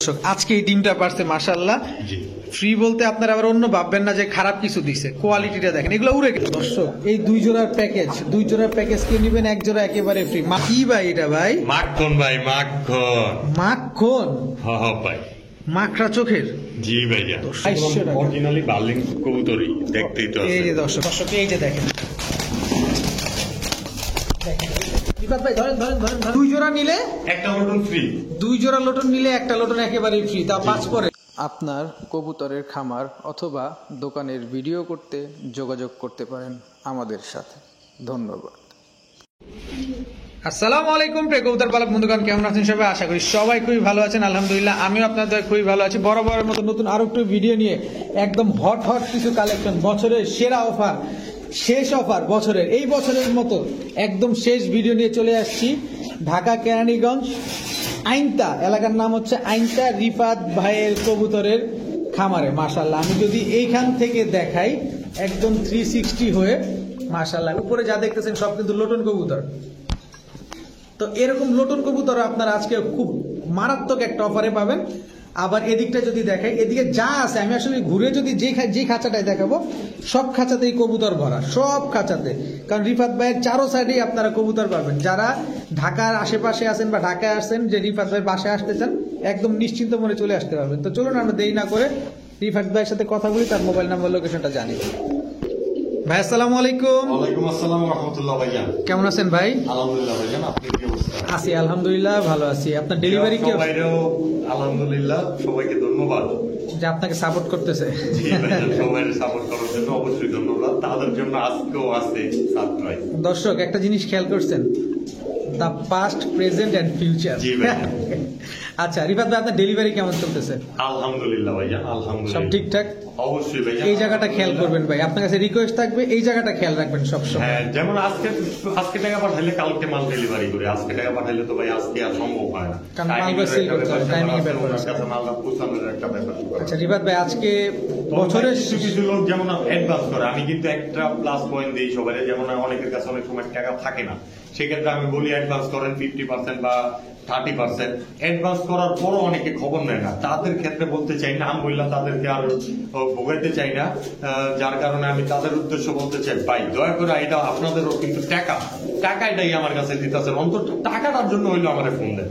দর্শক আজকে এই ডিমটা পারছে মাশাআল্লাহ। ফ্রি বলতে আপনারা আবার অন্য ভাববেন না যে খারাপ কিছু দিছে, কোয়ালিটিটা দেখেন, এগুলো উড়ে গেছে দর্শক। এই দুই জোড়ার প্যাকেজ কে নেবেন, এক জোড়া একেবারে ফ্রি। কি ভাই এটা ভাই? মাখন ভাই, মাখন ভাই, মাকড়া চোখের। জি ভাইয়া, অরিজিনালি বার্লিং কবুতরই, দেখতেই তো এই যে দর্শক এই যে দেখেন, দুই জোড়া নিলে একটা লোটন ফ্রি, দুই জোড়া লোটন নিলে একটা লোটন একেবারেই ফ্রি, তা 5 পরে। আপনার কবুতরের খামার অথবা দোকানের ভিডিও করতে যোগাযোগ করতে পারেন আমাদের সাথে। ধন্যবাদ। আসসালামু আলাইকুম প্রিয় কবুতর পালক বন্ধুগণ, কেমন আছেন সবাই? আশা করি সবাই খুবই ভালো আছেন। আলহামদুলিল্লাহ আমিও আপনাদের খুবই ভালো আছি। বরাবরের মতো নতুন আরো একটু ভিডিও নিয়ে একদম হট কিছু কালেকশন, বছরের সেরা অফার, শেষ অফার বছরের, এই বছরের মতো একদম শেষ ভিডিও নিয়ে চলে আসছি ঢাকা কেরানীগঞ্জ আইনতা এলাকার নাম হচ্ছে আইনতা, রিফাত ভাইয়ের কবুতরের খামারে। মাশাআল্লাহ আমি যদি এইখান থেকে দেখাই একদম 360 হয়ে, মাশাআল্লাহ উপরে যা দেখতেছেন সব কিন্তু লোটন কবুতর। তো এরকম লোটন কবুতর আপনারা আজকে খুব মারাত্মক একটা অফারে পাবেন। আবার এদিকটা যদি দেখাই, এদিকে যা আছে আমি আসলে ঘুরে যদি যে খাঁচাটায় দেখাবো সব খাঁচাতেই কবুতর ভরা, সব খাঁচাতে। কারণ রিফাত ভাইয়ের চারো সাইডেই আপনারা কবুতর পাবেন। যারা ঢাকার আশেপাশে আছেন বা ঢাকায় আসছেন, যে রিফাত ভাইয়ের বাসায় আসতে চান, একদম নিশ্চিন্ত মনে চলে আসতে পারবেন। তো চলুন আমরা দেরি না করে রিফাত ভাইয়ের সাথে কথা বলি, তার মোবাইল নাম্বার লোকেশনটা জানি। ভাই আসসালামু আলাইকুম। ওয়ালাইকুম আসসালাম ওয়া রাহমাতুল্লাহ। ভাইজান কেমন আছেন ভাই? আলহামদুলিল্লাহ ভাইজান, আপনি কি অবস্থা? আছি আলহামদুলিল্লাহ, ভালো আছি। আপনার ডেলিভারি কি? আলহামদুলিল্লাহ, সবাইকে ধন্যবাদ যে আপনাকে সাপোর্ট করতেছে। জি ভাইজান, সবাইকে সাপোর্ট করার জন্য অবশ্যই ধন্যবাদ। তাদের জন্য আজকেও আছে সারপ্রাইজ। দর্শক একটা জিনিস খেয়াল করছেন, the past, present and future. জি ভাই। আচ্ছা রিফাত ভাই, আপনার ডেলিভারি কেমন চলতেছে? আলহামদুলিল্লাহ ভাইজান, আলহামদুলিল্লাহ সব ঠিকঠাক? অবশ্যই ভাইজান। এই জায়গাটা খেয়াল করবেন ভাই, আপনার কাছে রিকোয়েস্ট থাকবে, এই জায়গাটা খেয়াল রাখবেন সবসময়। হ্যাঁ, যেমন আজকে টাকা পাঠাইলে কালকে মাল ডেলিভারি করে, আজকে টাকা পাঠাইলে তো ভাই আজকে আর সম্ভব হয় না, কারণ মালগুলো সিল করতে হবে, টাইমিং এর ব্যাপার আছে। মালটা পৌঁছানোর একটা ব্যাপার। আচ্ছা রিফাত ভাই, আজকে বছরের কিছু লোক যেমন অ্যাডভান্স করে, আমি কিন্তু একটা প্লাস পয়েন্ট দিই সবাই, যেমন অনেকের কাছে অনেক সময় টাকা থাকে না, সেক্ষেত্রে আমি বলি অ্যাডভান্স করেন 50% বা 30%। অ্যাডভান্স করার পরও অনেকে খবর নেয় না, তাদের ক্ষেত্রে বলতে চাই না, আমি বললাম তাদেরকে আর ভোগাইতে চাই না, যার কারণে আমি তাদের উদ্দেশ্য বলতে চাই, ভাই দয়া করে এটা আপনাদেরও কিন্তু টাকাটাই আমার কাছে দিতেছে, অন্তত টাকাটার জন্য হইলো আমার ফোন দেন।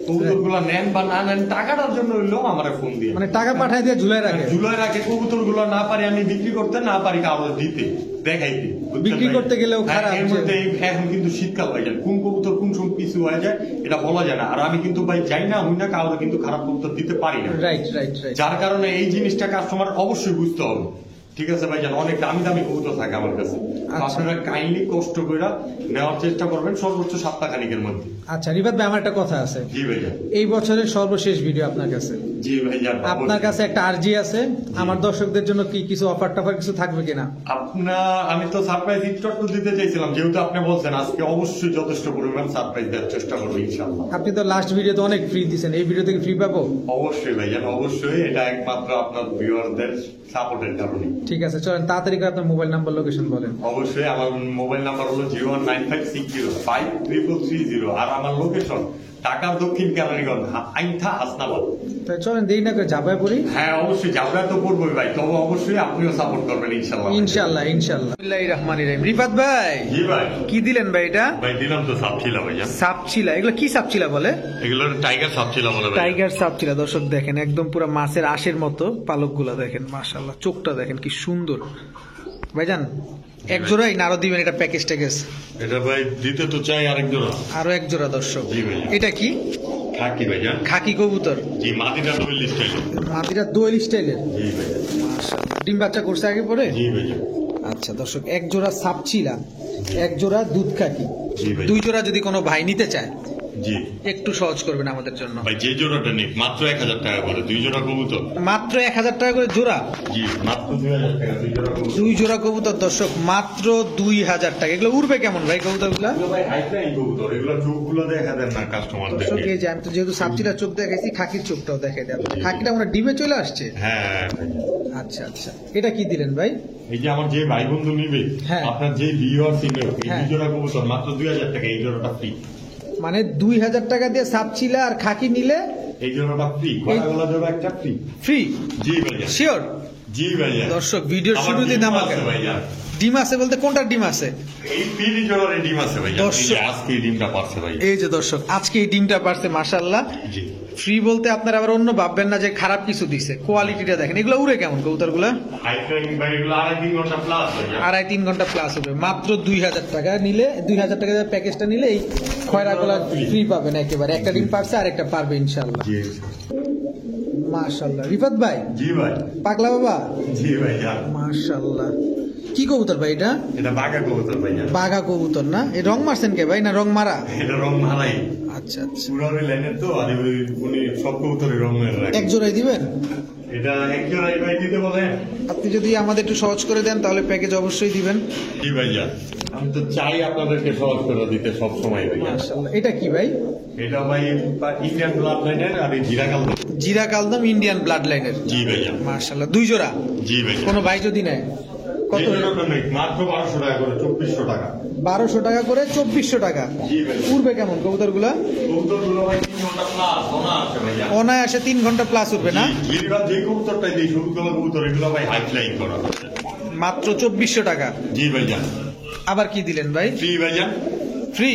কবুতর গুলা নেন বা না নেন, টাকাটার জন্য হইলেও আমার ফোন দিয়ে, মানে টাকা পাঠাই দিয়ে ঝুলাই রাখে। কবুতর গুলো না পারি আমি বিক্রি করতে, না পারি কারো দিতে, দেখাইতে, বিক্রি করতে গেলেও খারাপ। এর মধ্যে এখন কিন্তু শীতকাল ভাই, কোন কবুতর কোন সময় পিছু হয়ে যায় এটা বলা যায় না। আর আমি কিন্তু ভাই যাই না হই না কাউকে কিন্তু খারাপ কবুতর দিতে পারি না। রাইট। যার কারণে এই জিনিসটা কাস্টমার অবশ্যই বুঝতে হবে। ঠিক আছে ভাই, জানো অনেক দামি কবুতর থাকে আমার কাছে, আপনারা কাইন্ডলি কষ্ট করে নেওয়ার চেষ্টা করবেন সর্বোচ্চ সপ্তাহখানিকের মধ্যে। আচ্ছা রিফাত ভাই, আমার একটা কথা আছে। জি ভাইয়া। এই বছরের সর্বশেষ ভিডিও আপনার কাছে। জি ভাইয়া। আপনার কাছে একটা আরজি আছে, আমার দর্শকদের জন্য কি কিছু অফার টফার কিছু থাকবে কিনা? আমি তো সারপ্রাইজ ইনস্ট্রাক্টর দিতে চাইছিলাম, যেহেতু আপনি বলছেন, আজকে অবশ্যই যথেষ্ট পরিমাণ সারপ্রাইজ দেওয়ার চেষ্টা করবো ইনশাআল্লাহ। আপনি তো লাস্ট ভিডিওতে অনেক ফ্রি দিয়েছেন, এই ভিডিও থেকে ফ্রি পাবো? অবশ্যই ভাইজান, অবশ্যই। এটা একমাত্র আপনার ভিউয়ারদের সাপোর্টের কারণে। ঠিক আছে, চলেন তাড়াতাড়ি করে আপনার মোবাইল নাম্বার লোকেশন বলেন। অবশ্যই, আমার মোবাইল নাম্বার হলো 01956053330, আর আমার লোকেশন ঢাকার দক্ষিণ কেরানীগঞ্জ আইনথা হাসনাবাদ। তাই চলেন দেরি না করে ঝাঁপায় পড়ি। হ্যাঁ অবশ্যই, ঝাঁপায় তো পড়বই ভাই, তবে অবশ্যই আপনিও সাপোর্ট করবেন ইনশাআল্লাহ। বিসমিল্লাহির রহমানির রহিম। রিফাত ভাই, জি ভাই, কি দিলেন ভাই এটা? ভাই দিলাম তো সাপচিলা ভাইজান। সাপচিলা, এগুলো কি সাপচিলা বলে? এগুলো টাইগার সাপচিলা বলে ভাই। টাইগার সাপচিলা। দর্শক দেখেন, একদম পুরো মাছের আশের মতো পালকগুলা দেখেন, মাশাআল্লাহ, চোখটা দেখেন কি সুন্দর। ভাইজান এক জোড়াই না আরো দিবেন? এটা প্যাকেজ এটা ভাই দিতে তো চাই আরেক জোড়া, আরো এক জোড়া। দর্শক জি ভাই। এটা কি? খাকি ভাইজান, খাকি কবুতর। জি, মাদিরা দোয়েল স্টাইলের। মাদিরা দোয়েল স্টাইলের। জি ভাইজান। মাশাআল্লাহ, ডিম বাচ্চা করছে আগে পরে? জি ভাইজান। আচ্ছা দর্শক, এক জোড়া সাপচিলা, এক জোড়া দুধ খাকি, জি ভাই। দুই জোড়া যদি কোনো ভাই নিতে চায় জি একটু সহজ করবেন আমাদের জন্য। ভাই যে জোড়াটা নিক মাত্র 1000 টাকা করে, দুই জোড়া কবুতর মাত্র 1000 টাকা করে জোড়া? জি, মাত্র 2000 টাকা দুই জোড়া কবুতর। দুই জোড়া কবুতর দর্শক মাত্র 2000 টাকা। এগুলো উড়বে কেমন ভাই কবুতরগুলো? ভাই হাইফাই কবুতর, এগুলো চোখগুলো দেখা দেন না কাস্টমারদের। দর্শক এই যে আমি তো যেহেতু সাপচিলার চোখ দেখাইছি, খাকির চোখটাও দেখাই দেন। খাকিটা আমরা ডিমে চলে আসছে। হ্যাঁ। আচ্ছা আচ্ছা, এটা কি দিলেন ভাই? এই যে আমার যে ভাই বন্ধু নিবে, হ্যাঁ, আপনার যে ভিউয়ার ছিল, এই হ্যাঁ, দুই জোড়া কবুতর মাত্র 2000 টাকা, এই জোড়াটা ফ্রি। মানে 2000 টাকা দিয়ে সাপচিলা আর খাকি নিলে এই জোড়াটা ফ্রি, কয়টাগুলো জোড়া একটা ফ্রি। ফ্রি? জি ভাইয়া। শিওর? জি ভাইয়া। দর্শক ভিডিওর শুরুতেই ধামাকা। ভাইয়া ডিম আছে বলতে কোনটার ডিম আছে? এই ফ্রি জোড়ার ডিম আছে ভাইয়া। দর্শক আজকে এই ডিমটা পারছে ভাইয়া। এই যে দর্শক আজকে এই ডিমটা পারছে মাশাআল্লাহ। জি। ফ্রি বলতে আপনারা আবার অন্য ভাববেন না যে খারাপ কিছু দিছে, কোয়ালিটিটা দেখেন। এগুলো উড়ে কেমন কবুতরগুলো? হাই ফ্লাইং ভাই, এগুলো 2.5-3 ঘন্টা প্লাস ভাইয়া। 2.5-3 ঘন্টা প্লাস হবে। মাত্র 2000 টাকা নিলে, 2000 টাকা প্যাকেজটা নিলে এই খয়রাগুলো ফ্রি পাবেন একেবারে। একটা ডিম পারছে আর একটা পারবে ইনশাআল্লাহ। জি মাশাআল্লাহ। রিফাত ভাই? জি ভাই। পাগলা বাবা? জি ভাইয়া। মাশাআল্লাহ। কি কবুতর ভাই এটা? এটা বাঘা কবুতর ভাইয়া। বাঘা কবুতর না? এই রং মারছেন কে ভাই, না রং মারা? এটা রং মারাই। আচ্ছা আচ্ছা। পুরানো লাইনের তো, আর উনি সব কবুতরের রং মেরে রাখে। এক জোড়াই দিবেন? এটা এক জোড়াই ভাই দিতে বলেন। আপনি যদি আমাদের একটু সহজ করে দেন তাহলে প্যাকেজ অবশ্যই দিবেন। জি ভাইয়া, আমি তো চাই আপনাদেরকে সহজ করে দিতে সব সময় ভাইয়া। মাশাআল্লাহ। এটা কি ভাই? এটা ভাই ইন্ডিয়ান ব্লাড লাইনের আর এই জিরা কালদম। জিরা কালদম ইন্ডিয়ান ব্লাড লাইনের। জি ভাইয়া। মাশাআল্লাহ। 2 জোড়া? জি ভাইয়া। কোনো ভাই যদি নেয় কত? মাত্র 1200 টাকা করে, 2400 টাকা। 1200 টাকা করে, 2400 টাকা। জি ভাই। উড়বে কেমন কবুতরগুলা? কবুতরগুলো ভাই 3 ঘন্টা প্লাস ওনা আছে ভাইয়া। অনায়াসে 3 ঘন্টা প্লাস উঠবে না? গিরিবাজ যে কবুতরটাই দিই, সবগুলো কবুতর এগুলো ভাই হাই ফ্লাইং করা হচ্ছে। মাত্র 2400 টাকা। জি ভাইয়া। আবার কি দিলেন ভাই? ফ্রি ভাইয়া। ফ্রি?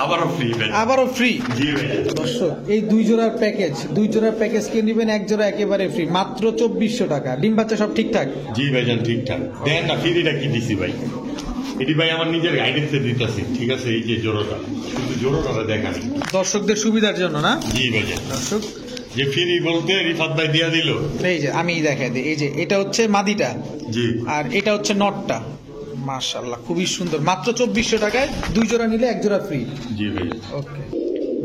আবারও ফ্রি ভাইয়া। আবারও ফ্রি? জি ভাইয়া। দর্শক এই 2 জোড়ার প্যাকেজ, 2 জোড়ার প্যাকেজ কে নেবেন, 1 জোড়া একেবারে ফ্রি, মাত্র 2400 টাকা। ডিম বাচ্চা সব ঠিকঠাক? জি ভাইজান ঠিকঠাক। দেখেন না ফ্রিটা কি দিছি ভাই, এটি ভাই আমার নিজের গাইডেন্সে দিতেছি, ঠিক আছে? এই যে জোড়াটা, শুধু জোড়াটা দেখান দর্শকদের সুবিধার জন্য না? জি ভাইজান। দর্শক যে ফ্রি বলতে রিফাত ভাই দিয়া দিল। এই যে আমি দেখাই দিই, এই যে এটা হচ্ছে মাদিটা জি। আর এটা হচ্ছে নটটা। মাশাআল্লাহ খুবই সুন্দর। মাত্র 2400 টাকায় 2 জোড়া নিলে 1 জোড়া ফ্রি। জি ভাই। ওকে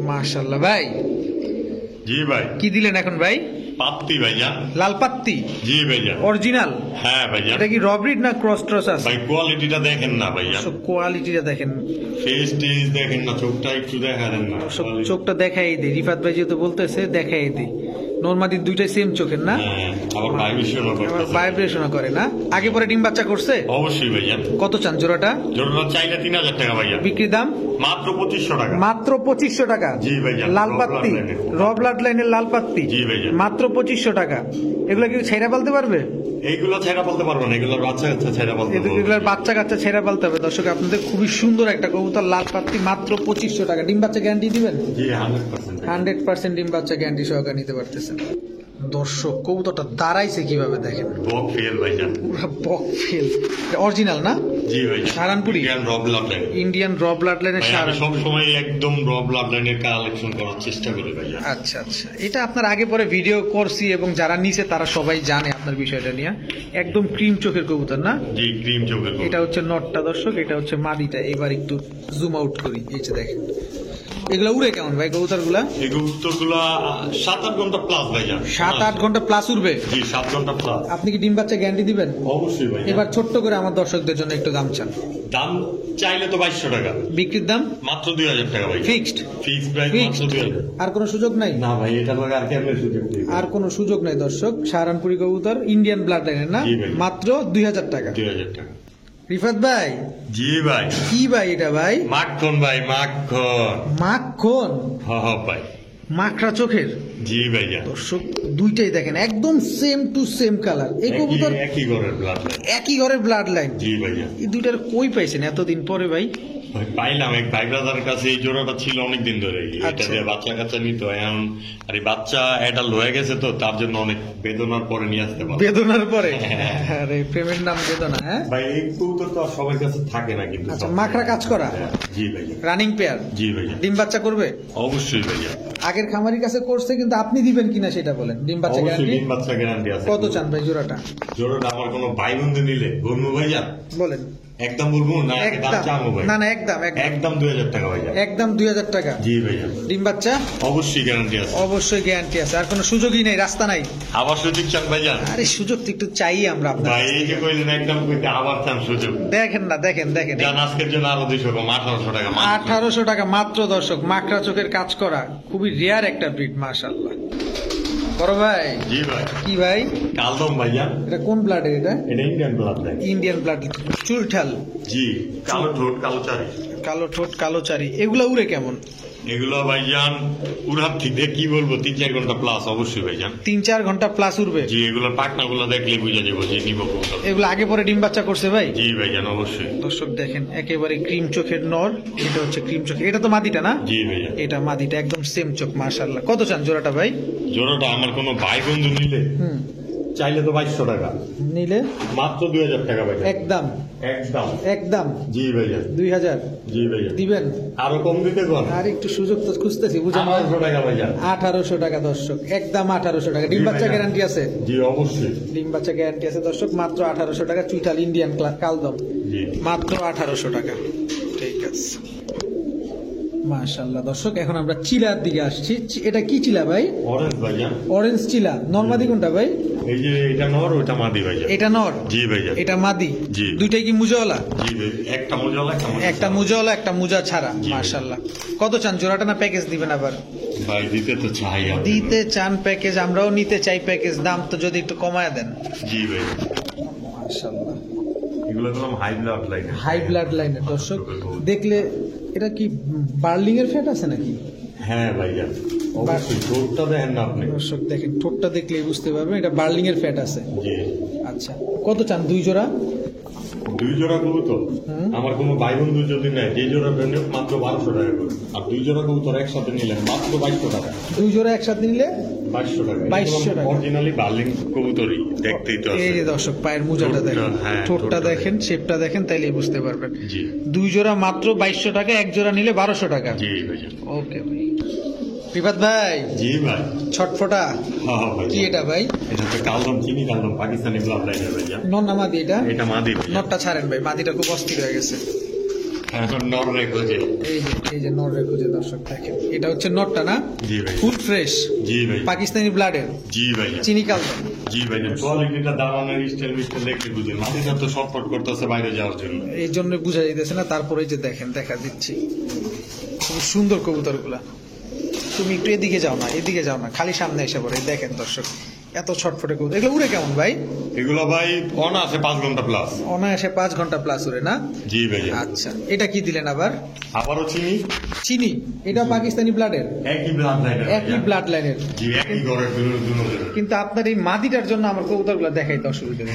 মাশাআল্লাহ। ভাই জি ভাই। কি দিলেন এখন ভাই? পাত্তি ভাইজান। লাল পাত্তি? জি ভাইজান। অরিজিনাল? হ্যাঁ ভাইজান। এটা কি রবরিড না ক্রস ট্রস আছে? ভাই কোয়ালিটিটা দেখেন না ভাইজান, কোয়ালিটিটা দেখেন, ফেস টেস দেখেন না, চোখটা একটু দেখালেন না। চোখটা দেখাই দিই। রিফাত ভাই যেহেতু বলতেছে দেখাই দিই। নরমাদির দুইটাই সেম চোখের না? হ্যাঁ, আবার ভাইব্রেশনও করতেছে। ভাইব্রেশনও করে না? আগে পরে ডিম বাচ্চা করছে? অবশ্যই ভাইজান। কত চান জোড়াটা? জোড়াটা চাইলে 3000 টাকা ভাইজান। বিক্রির দাম? মাত্র 2500 টাকা। মাত্র 2500 টাকা? জি ভাইজান। লাল পাত্তি, র ব্লাড লাইনের লাল পাত্তি? জি ভাইজান। মাত্র 2500 টাকা। এগুলো কি ছেড়া পালতে পারবে? এইগুলো ছেড়া বলতে পারবো না, এগুলোর বাচ্চা কাচ্চা ছেড়া বলতে পারবো। এগুলোর বাচ্চা কাচ্চা ছেড়া পালতে হবে। দর্শক আপনাদের খুবই সুন্দর একটা কবুতর লাল পাত্তি, মাত্র 2500 টাকা। ডিম বাচ্চা গ্যারান্টি দিবেন? জি 100%। 100% ডিম বাচ্চা গ্যারান্টি সহকারে নিতে পারতেছেন। দর্শক কবুতরটা দাঁড়াইছে কিভাবে দেখেন, বক ফেল ভাইজান। পুরো বক ফেল। অরিজিনাল না? জি ভাইজান। সারানপুরি? ইন্ডিয়ান র ব্লাড লাইন। ইন্ডিয়ান র ব্লাড লাইনের আমি সারান। সব সময় একদম র ব্লাড লাইনের কালেকশন করার চেষ্টা করি ভাইজান। আচ্ছা আচ্ছা। এটা আপনার আগে পরে ভিডিও করছি এবং যারা নিছে তারা সবাই জানে আপনার বিষয়টা নিয়ে। একদম ক্রিম চোখের কবুতর না? জি ক্রিম চোখের। এটা হচ্ছে নটটা দর্শক, এটা হচ্ছে মাদিটা। এবার একটু জুম আউট করি, এই যে দেখেন। এগুলা উড়ে কেমন ভাই কবুতর গুলা? এই কবুতরগুলা 7-8 ঘন্টা প্লাস ভাইজান। 7-8 ঘন্টা প্লাস উড়বে? জি 7 ঘন্টা প্লাস। আপনি কি ডিম বাচ্চা গ্যারান্টি দিবেন? অবশ্যই ভাইজান। এবার ছোট্ট করে আমার দর্শকদের জন্য একটু দাম চান। দাম চাইলে তো 2200 টাকা। বিক্রির দাম? মাত্র 2000 টাকা ভাই। ফিক্সড? ফিক্সড প্রাইস মাত্র 2000। আর কোনো সুযোগ নাই? না ভাই, এটা লাগে আর কেমনে সুযোগ দিই? আর কোনো সুযোগ নাই দর্শক। সাহারানপুরি কবুতর ইন্ডিয়ান ব্লাড লাইনের না? জি ভাই। মাত্র 2000 টাকা। 2000 টাকা। রিফাত ভাই? জি ভাই। কি ভাই এটা ভাই? মাখন ভাই, মাখন। মাখন? ভাই। মাখরা চোখের? জি ভাইয়া। দর্শক দুইটাই দেখেন একদম সেম টু সেম কালার। এই কবুতর একই ঘরের ব্লাড লাইন। একই ঘরের ব্লাড লাইন? জি ভাইয়া। এই দুইটার কই পাইছেন এতদিন পরে ভাই? ভাই পাইলাম, এক ভাই ব্রাদারের কাছে এই জোড়াটা ছিল অনেকদিন ধরে। এটা আচ্ছা। দিয়ে বাচ্চা কাচ্চা নিত, এখন আর এই বাচ্চা অ্যাডাল্ট হয়ে গেছে তো, তার জন্য অনেক বেদনার পরে নিয়ে আসতে পারবো। বেদনার পরে? আরে প্রেমের নাম বেদনা। হ্যাঁ ভাই এই কবুতর তো আর সবার কাছে থাকে না কিন্তু। আচ্ছা, মাখরা কাজ করা? জি ভাইয়া। Running pair? জি ভাইয়া। ডিম বাচ্চা করবে? অবশ্যই ভাইয়া। আগের খামারির কাছে করছে, কিন্তু আপনি দিবেন কিনা সেটা বলেন। ডিম বাচ্চা অবশ্যই গ্যারান্টি? ডিম বাচ্চা গ্যারান্টি আছে। কত চান ভাই জোড়াটা? জোড়াটা আমার কোনো ভাই বন্ধু নিলে বলবো ভাইয়া? বলেন। একদম বলবো না দাম একদম চামো ভাই? না না, একদম একদম 2000 টাকা ভাইয়া। একদম 2000 টাকা? জি ভাইয়া। ডিম বাচ্চা? অবশ্যই গ্যারান্টি আছে। অবশ্যই গ্যারান্টি আছে। আর কোনো সুযোগই নেই, রাস্তা নাই? আবার সুযোগ চান ভাইয়া? আরে সুযোগ তো একটু চাই আমরা আপনার। ভাই এই যে কইলেন একদম কইতে আবার চান সুযোগ? দেখেন না, দেখেন দেখেন। জান আজকের জন্য আরো 200 কম, 1800 টাকা। 1800 টাকা মাত্র দর্শক। মাকড়া চোখের কাজ করা, খুবই রেয়ার একটা ব্রিড মাশাআল্লাহ। বড় ভাই? জি ভাই। কি ভাই? কালদম ভাইয়া। এটা কোন ব্লাডের? এটা এটা Indian blood line. Indian blood. চুলঠাল? জি। কালো ঠোঁট, কালো চারি। কালো ঠোঁট, কালো চারি। এগুলা উড়ে কেমন? এগুলো ভাইজান উড়ার থেকে কি বলবো 3-4 ঘন্টা প্লাস অবশ্যই ভাইজান। 3-4 ঘন্টা প্লাস উড়বে। জি, এগুলোর পাখনাগুলো দেখলে বুঝা যাবো যে নিব কোনটা। এগুলো আগে পরে ডিম বাচ্চা করছে ভাই? জি ভাইজান অবশ্যই। দর্শক দেখেন একেবারে ক্রিম চোখের নর, এটা হচ্ছে ক্রিম চোখ, এটা তো মাদিটা না? জি ভাইজান। এটা মাদিটা একদম সেম চোখ মাশাআল্লাহ। কত চান জোড়াটা ভাই? জোড়াটা আমার কোনো ভাই বন্ধু নিলে চাইলে তো 2200 টাকা, নিলে মাত্র 2000 টাকা ভাইজান। একদম একদম একদম। জি ভাইজান। 2000 জি ভাইজান। দিবেন? আরো কম দিতে কোন? আর একটু সুযোগ তো খুঁজতেছি, বুঝেন? 1800 টাকা ভাইজান। 1800 টাকা দর্শক, একদম 1800 টাকা। ডিম জি বাচ্চা ভাইজান। গ্যারান্টি আছে? জি অবশ্যই। ডিম বাচ্চা গ্যারান্টি আছে দর্শক, মাত্র 1800 টাকা। চুইটাল ইন্ডিয়ান কালদম, জি মাত্র 1800 টাকা। ঠিক আছে মাশাআল্লাহ। দর্শক এখন আমরা চিলার দিকে আসছি। এটা কি চিলা ভাই? অরেঞ্জ ভাইজান। অরেঞ্জ চিলা। নরমাদি কোনটা ভাই? এই যে এটা নর, ওটা মাদি ভাইজান। এটা নর? জি ভাইজান। এটা মাদি? জি। দুইটাই কি মুজাওয়ালা? জি ভাই, একটা মুজাওয়ালা একটা মুজাওয়ালা একটা মুজা ছাড়া। জি। মাশাআল্লাহ। কত চান জোড়াটা, না প্যাকেজ দিবেন আবার? ভাই দিতে তো চাই আমি। দিতে চান প্যাকেজ, আমরাও নিতে চাই প্যাকেজ। দাম তো যদি একটু কমায় দেন। জি ভাই। মাশাআল্লাহ। এগুলো তো high blood line. High blood লাইনের দর্শক দেখলে এটা কি বার্লিং এর ফ্যাট আছে নাকি? হ্যাঁ ভাইজান অবশ্যই। ঠোঁটটা দেখেন না আপনি? দর্শক দেখেন ঠোঁটটা দেখলেই বুঝতে পারবেন এটা বার্লিং এর ফ্যাট আছে। জি। আচ্ছা কত চান দুই জোড়া? 2 জোড়া কবুতর আমার কোনো ভাই বন্ধু যদি নেয়, যে জোড়া নেবে মাত্র 1200 টাকা করে, আর 2 জোড়া কবুতর একসাথে নিলে মাত্র 2200 টাকা। দুই জোড়া একসাথে নিলে 2200 টাকা। 2200 টাকা। অরিজিনালি বার্লিং কবুতরই, দেখতেই তো এই আছে। যে দর্শক পায়ের মোজাটা দেখেন, হ্যাঁ, ঠোঁটটা ঠোঁটটা দেখেন, শেপটা দেখেন, তাইলেই বুঝতে পারবেন। জি। দুই জোড়া মাত্র 2200 টাকা, এক জোড়া নিলে 1200 টাকা। জি ভাইজান। ওকে ভাই। বিপাদ ভাই জি ভাই। ছটফটা হ্যাঁ ভাই। কি এটা ভাই? এটা তো কালদম, চিনি কালদম, পাকিস্তানি ব্লাড লাইনের ভাইজান। নর না মাদি এটা? এটা মাদি ভাইজান। নরটা ছাড়েন ভাই, মাদিটা খুব অস্থির হয়ে গেছে। এখন নর রেখো যে। এই যে নর রেখো যে দর্শক দেখেন, এটা হচ্ছে নরটা না? জি ভাই। ফুল ফ্রেশ জি ভাই। পাকিস্তানি ব্লাডের, জি ভাইজান। চিনি কালদম। জি ভাইজান। কোয়ালিটিটা, দাঁড়ানোর স্টাইল মিস্টাইল দেখতে বুঝে। মাটিটা তো শর্টফট করতেছে বাইরে যাওয়ার জন্য। এই জন্য বোঝা যাইতেছে না, তারপরে যে দেখেন দেখা দিচ্ছি খুব সুন্দর কবুতরগুলা। তুমি একটু এদিকে যাও না, এদিকে যাও না, খালি সামনে এসে পড়ে। দেখেন দর্শক এত ছটফটে কবুতর, এগুলো উড়ে কেমন ভাই? এগুলো ভাই অনায়াসে 5 ঘন্টা প্লাস। অনায়াসে 5 ঘন্টা প্লাস উড়ে না? জি ভাইজান। আচ্ছা এটা কি দিলেন আবার? আবারও চিনি। চিনি, এটা পাকিস্তানি ব্লাডের? একই ব্লাড লাইনের। একই ব্লাড লাইনের। জি, একই ঘরের দুজনের। কিন্তু আপনার এই মাদিটার জন্য আমার কবুতরগুলো দেখাইতে অসুবিধা নেই।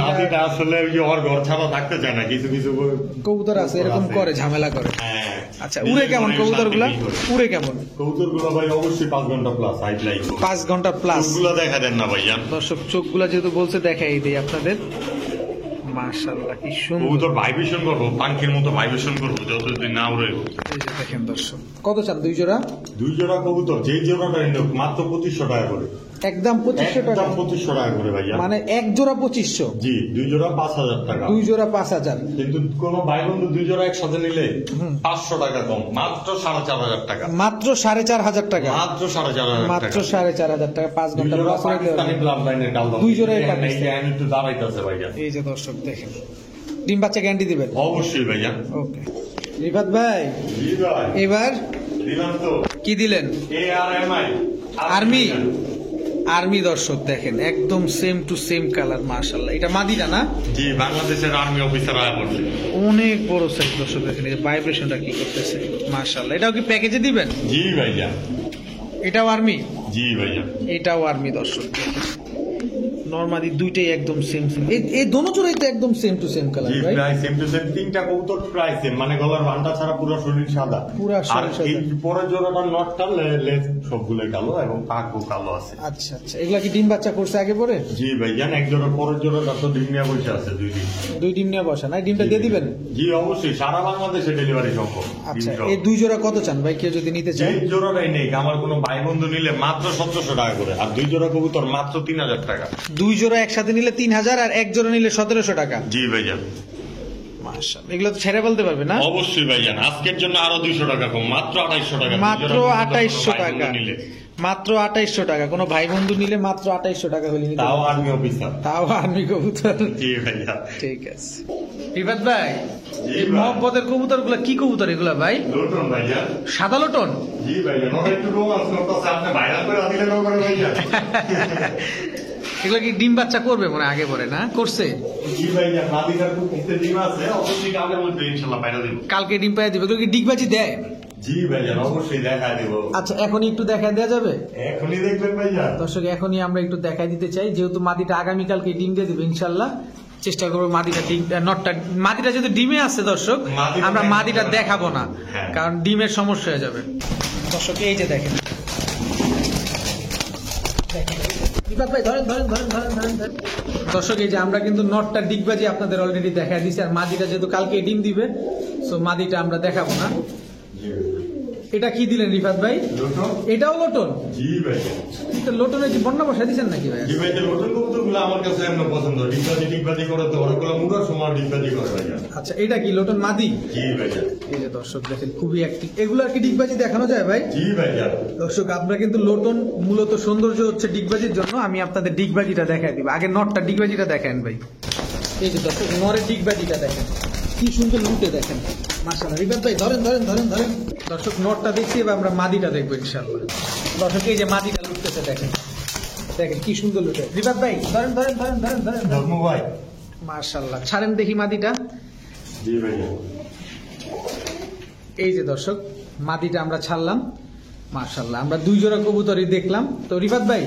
মাটিটা আসলে ওই যে ওর ঘর ছাড়া থাকতে চায় না, কিছু কিছু কবুতর আছে এরকম করে, ঝামেলা করে। হ্যাঁ। আচ্ছা উড়ে কেমন কবুতরগুলা? উড়ে কেমন কবুতরগুলো ভাই অবশ্যই 5 ঘন্টা প্লাস হাইট লাইন। 5 ঘন্টা প্লাস। চোখগুলো দেখা দেন না ভাইজান। দর্শক চোখগুলা যেহেতু বলছে দেখাই দেই আপনাদের। মাশাআল্লাহ কি সুন্দর। কবুতর ভাইব্রেশন করবো, পাখির মতো ভাইব্রেশন করবো যতদিন না উড়ে। এই যে দেখেন দর্শক কত চান দুই জোড়া? 2 জোড়া কবুতর যেই জোড়াটা নিল মাত্র 2500 টাকা করে। একদম 2500 টাকা? একদম 2500 টাকা করে ভাইয়া। মানে এক জোড়া 2500? জি। 2 জোড়া 5000 টাকা। দুই জোড়া 5000। কিন্তু কোন ভাই বন্ধু 2 জোড়া একসাথে নিলে 500 টাকা কম, মাত্র 4500 টাকা। মাত্র 4500 টাকা? মাত্র 4500 মাত্র টাকা। 4500 টাকা। 5 2 ঘন্টা জোড়া প্লাস হলে পাকিস্তানি ব্লাড লাইনের কালদম। দুই জোড়াই এই পাকিস্তানি। আমি একটু দাঁড়াইতেছে ভাইয়া। এই যে দর্শক দেখেন, ডিম বাচ্চা গ্যারান্টি দিবেন? অবশ্যই ভাইয়া। ওকে রিফাত ভাই জি ভাই। এবার দিলাম তো। কি দিলেন? ARMI army. আর্মি দর্শক দেখেন একদম সেম টু সেম কালার মাশাআল্লাহ। এটা মাদিটা না? জি, বাংলাদেশের আর্মি অফিসার আয়া পড়ছে। অনেক বড় সাইজ দর্শক দেখেন, এই ভাইব্রেশনটা কি করতেছে মাশাআল্লাহ। এটাও কি প্যাকেজে দিবেন? জি ভাইয়া। এটাও আর্মি? জি ভাইয়া। এটাও আর্মি দর্শক। নরমালি দুইটাই একদম সেম সেম। এই দোনো জোড়াই তো একদম সেম টু সেম কালার জি, ভাই। প্রায় সেম টু সেম। 3টা কবুতর প্রায় সেম, মানে গলার বান্ডা ছাড়া পুরো শরীর সাদা। পুরো শরীর আর সাদা। এই পরের জোড়াটা নটটা লেজ সবগুলোই কালো এবং পাখও কালো আছে। আচ্ছা আচ্ছা, এগুলা কি ডিম বাচ্চা করছে আগে পরে? জি ভাইজান। এক জোড়া পরের জোড়াটা তো ডিম নিয়ে বসে আছে 2 দিন। 2 ডিম নিয়ে বসা না? ডিমটা দিয়ে দিবেন? জি অবশ্যই, সারা বাংলাদেশে ডেলিভারি সম্ভব। আচ্ছা এই 2 জোড়া কত চান ভাই কেউ যদি নিতে যে চায়? জোড়াটাই নেই, আমার কোনো ভাই বন্ধু নিলে মাত্র 1700 টাকা করে, আর 2 জোড়া কবুতর মাত্র 3000 টাকা। 2 জোড়া একসাথে নিলে 3000 আর এক জোড়া নিলে 1700 টাকা। জি ভাইজান। মাশাআল্লাহ, এগুলো তো ছেড়ে বলতে পারবে না? অবশ্যই ভাইজান, আজকের জন্য আরো 200 টাকা কম, মাত্র 2800 টাকা। মাত্র 2800 টাকা। নিলে মাত্র 2800 টাকা। কোনো ভাই বন্ধু নিলে মাত্র 2800 টাকা হলে নিতে তাও পারবে। Army officer. তাও আর্মি কবুতর। জি ভাইয়া। ঠিক আছে রিফাত ভাই, জি এই ভাই। মহব্বতের কবুতরগুলো কি কবুতর এগুলা ভাই? লোটন ভাইয়া। সাদা লোটন? জি ভাইয়া। ওরা একটু রোমান্স করতেছে, আপনি ভাইরাল করে দিলে করে ভাইয়া। এগুলো কি ডিম বাচ্চা করবে মনে আগে পরে না? করছে? জি ভাইয়া। মাদিকার খুব ডিম আছে, অবশ্যই কালকের মধ্যে ইনশাআল্লাহ বাইরে দেব। কালকে ডিম পায়ে দিবে। এগুলো কি ডিগবাজি দেয়? জি ভাইজান অবশ্যই দেখা দিব। আচ্ছা এখনই একটু দেখা দেওয়া যাবে? এখনই দেখবেন ভাইজান। দর্শক এখনই আমরা একটু দেখা দিতে চাই, যেহেতু মাদিটা আগামীকালকে ডিম দিয়ে দেবে ইনশাল্লাহ। চেষ্টা করবো মাদিটা নটটা, মাদিটা যদি ডিমে আছে দর্শক, আমরা মাদিটা দেখাবো না, কারণ ডিমের সমস্যা হয়ে যাবে। দর্শক এই যে দেখেন, দর্শক এই যে আমরা কিন্তু নটটা ডিগবাজি আপনাদের অলরেডি দেখা দিচ্ছি, আর মাদিটা যেহেতু কালকে ডিম দিবে, সো মাদিটা আমরা দেখাবো না। এটা কি দিলেন রিফাত ভাই? এটাও লোটন? জি ভাই। লোটনের কি বন্যা বসা দিচ্ছেন নাকি ভাই? জি ভাই, লোটন কবুতরগুলো আমার কাছে এমন পছন্দ, ডিগবাজি করে তো ওরাগুলো মুড়ার সময় ডিগবাজি করে ভাইজান। আচ্ছা এটা কি লোটন মাদি? জি ভাইজান। এই যে দর্শক দেখেন খুবই অ্যাক্টিভ, এগুলো আর কি ডিগবাজি দেখানো যায় ভাই? জি ভাইজান। দর্শক আমরা কিন্তু লোটন মূলত সৌন্দর্য হচ্ছে ডিগবাজির জন্য, আমি আপনাদের ডিগবাজিটা দেখাই দিব। আগে নটটা ডিগবাজিটা দেখেন ভাই। এই যে দর্শক নরের ডিগবাজিটা দেখেন, কি সুন্দর লুটে দেখেন মাশাআল্লাহ। রিফাত ভাই ধরেন ধরেন ধরেন ধরেন। দর্শক নটটা দেখছি, এবার আমরা মাদিটা দেখবো ইনশাআল্লাহ। দর্শক এই যে মাদিটা লুটতেছে দেখেন, দেখেন কি সুন্দর লুটে। রিফাত ভাই ধরেন ধরেন ধরেন ধরেন ধরেন ধর্ম ভাই মাশাআল্লাহ। ছাড়েন দেখি মাদিটা। জি ভাইজান। এই যে দর্শক মাদিটা আমরা ছাড়লাম মাশাআল্লাহ। আমরা 2 জোড়া কবুতরই দেখলাম। তো রিফাত ভাই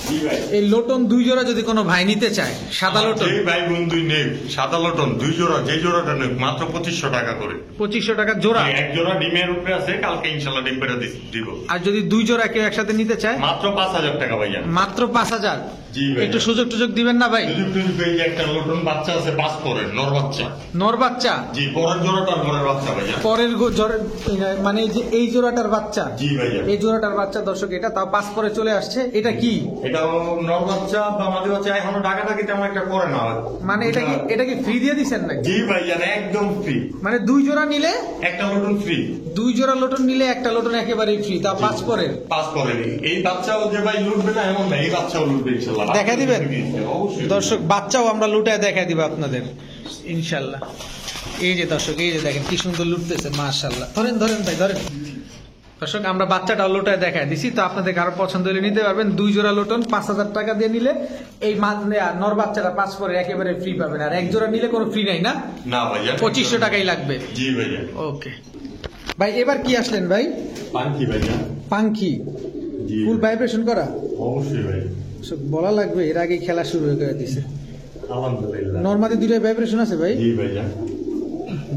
জি ভাই, এই লোটন 2 জোড়া যদি কোনো ভাই নিতে চায়, সাদা লোটন, যেই ভাই বন্ধুই নেই সাদা লোটন 2 জোড়া, যে জোড়াটা নেই মাত্র 2500 টাকা করে। 2500 টাকা জোড়া? এক জোড়া ডিমের উপরে আছে, কালকে ইনশাআল্লাহ ডিম পেড়ে দিব। আর যদি 2 জোড়া কেউ একসাথে নিতে চায়? মাত্র 5000 টাকা ভাইজান। মাত্র 5000? জি ভাই। একটু সুযোগ টুযোগ দিবেন না ভাই? একটা লোটন বাচ্চা আছে, 5 পরের নর বাচ্চা। নর বাচ্চা? জি, পরের জোড়াটার নরের বাচ্চা ভাইজান। পরের মানে যে এই জোড়াটার বাচ্চা? জি ভাইজান। এই জোড়াটার বাচ্চা দর্শক, এটা তাও 5 পরে চলে আসছে। এটা কি? এটা নর বাচ্চা বা মাদি বাচ্চা, এখনো ডাকাডাকি তেমন একটা করে না। মানে এটা কি ফ্রি দিয়ে দিচ্ছেন নাকি? জি ভাইজান একদম ফ্রি। মানে 2 জোড়া নিলে একটা লোটন ফ্রি? 2 জোড়া লোটন নিলে একটা লোটন একেবারেই ফ্রি, তা 5 পরের। 5 পরের। এই বাচ্চাও যে ভাই লুটবে না এমন না, এই বাচ্চাও লুটবে ইনশাআল্লাহ। দেখা দিবেন? অবশ্যই দর্শক বাচ্চাও আমরা লুটায় দেখা দিব আপনাদের ইনশাআল্লাহ। এই যে দর্শক এই যে দেখেন কি সুন্দর লুটতেছে মাশাআল্লাহ। ধরেন ধরেন ভাই ধরেন। দর্শক আমরা বাচ্চাটাও লোটায় দেখায় দিছি, তো আপনাদের কারো পছন্দ হলে নিতে পারবেন। 2 জোড়া লোটন 5000 টাকা দিয়ে নিলে এই নর বাচ্চাটা 5 পরে একেবারে ফ্রি পাবেন। আর 1 জোড়া নিলে কোনো ফ্রি নাই না? না ভাইজান, 2500 টাকাই লাগবে। জি ভাইজান। ওকে ভাই, এবার কি আসলেন ভাই? পাঙ্কি ভাইজান। পাঙ্কি ফুল ভাইব্রেশন করা? অবশ্যই ভাই, সব বলা লাগবে, এর আগে খেলা শুরু হয়ে করে দিছে। আলহামদুলিল্লাহ। নরমালি 2টাই ভাইব্রেশন আছে ভাই? জি ভাইজান।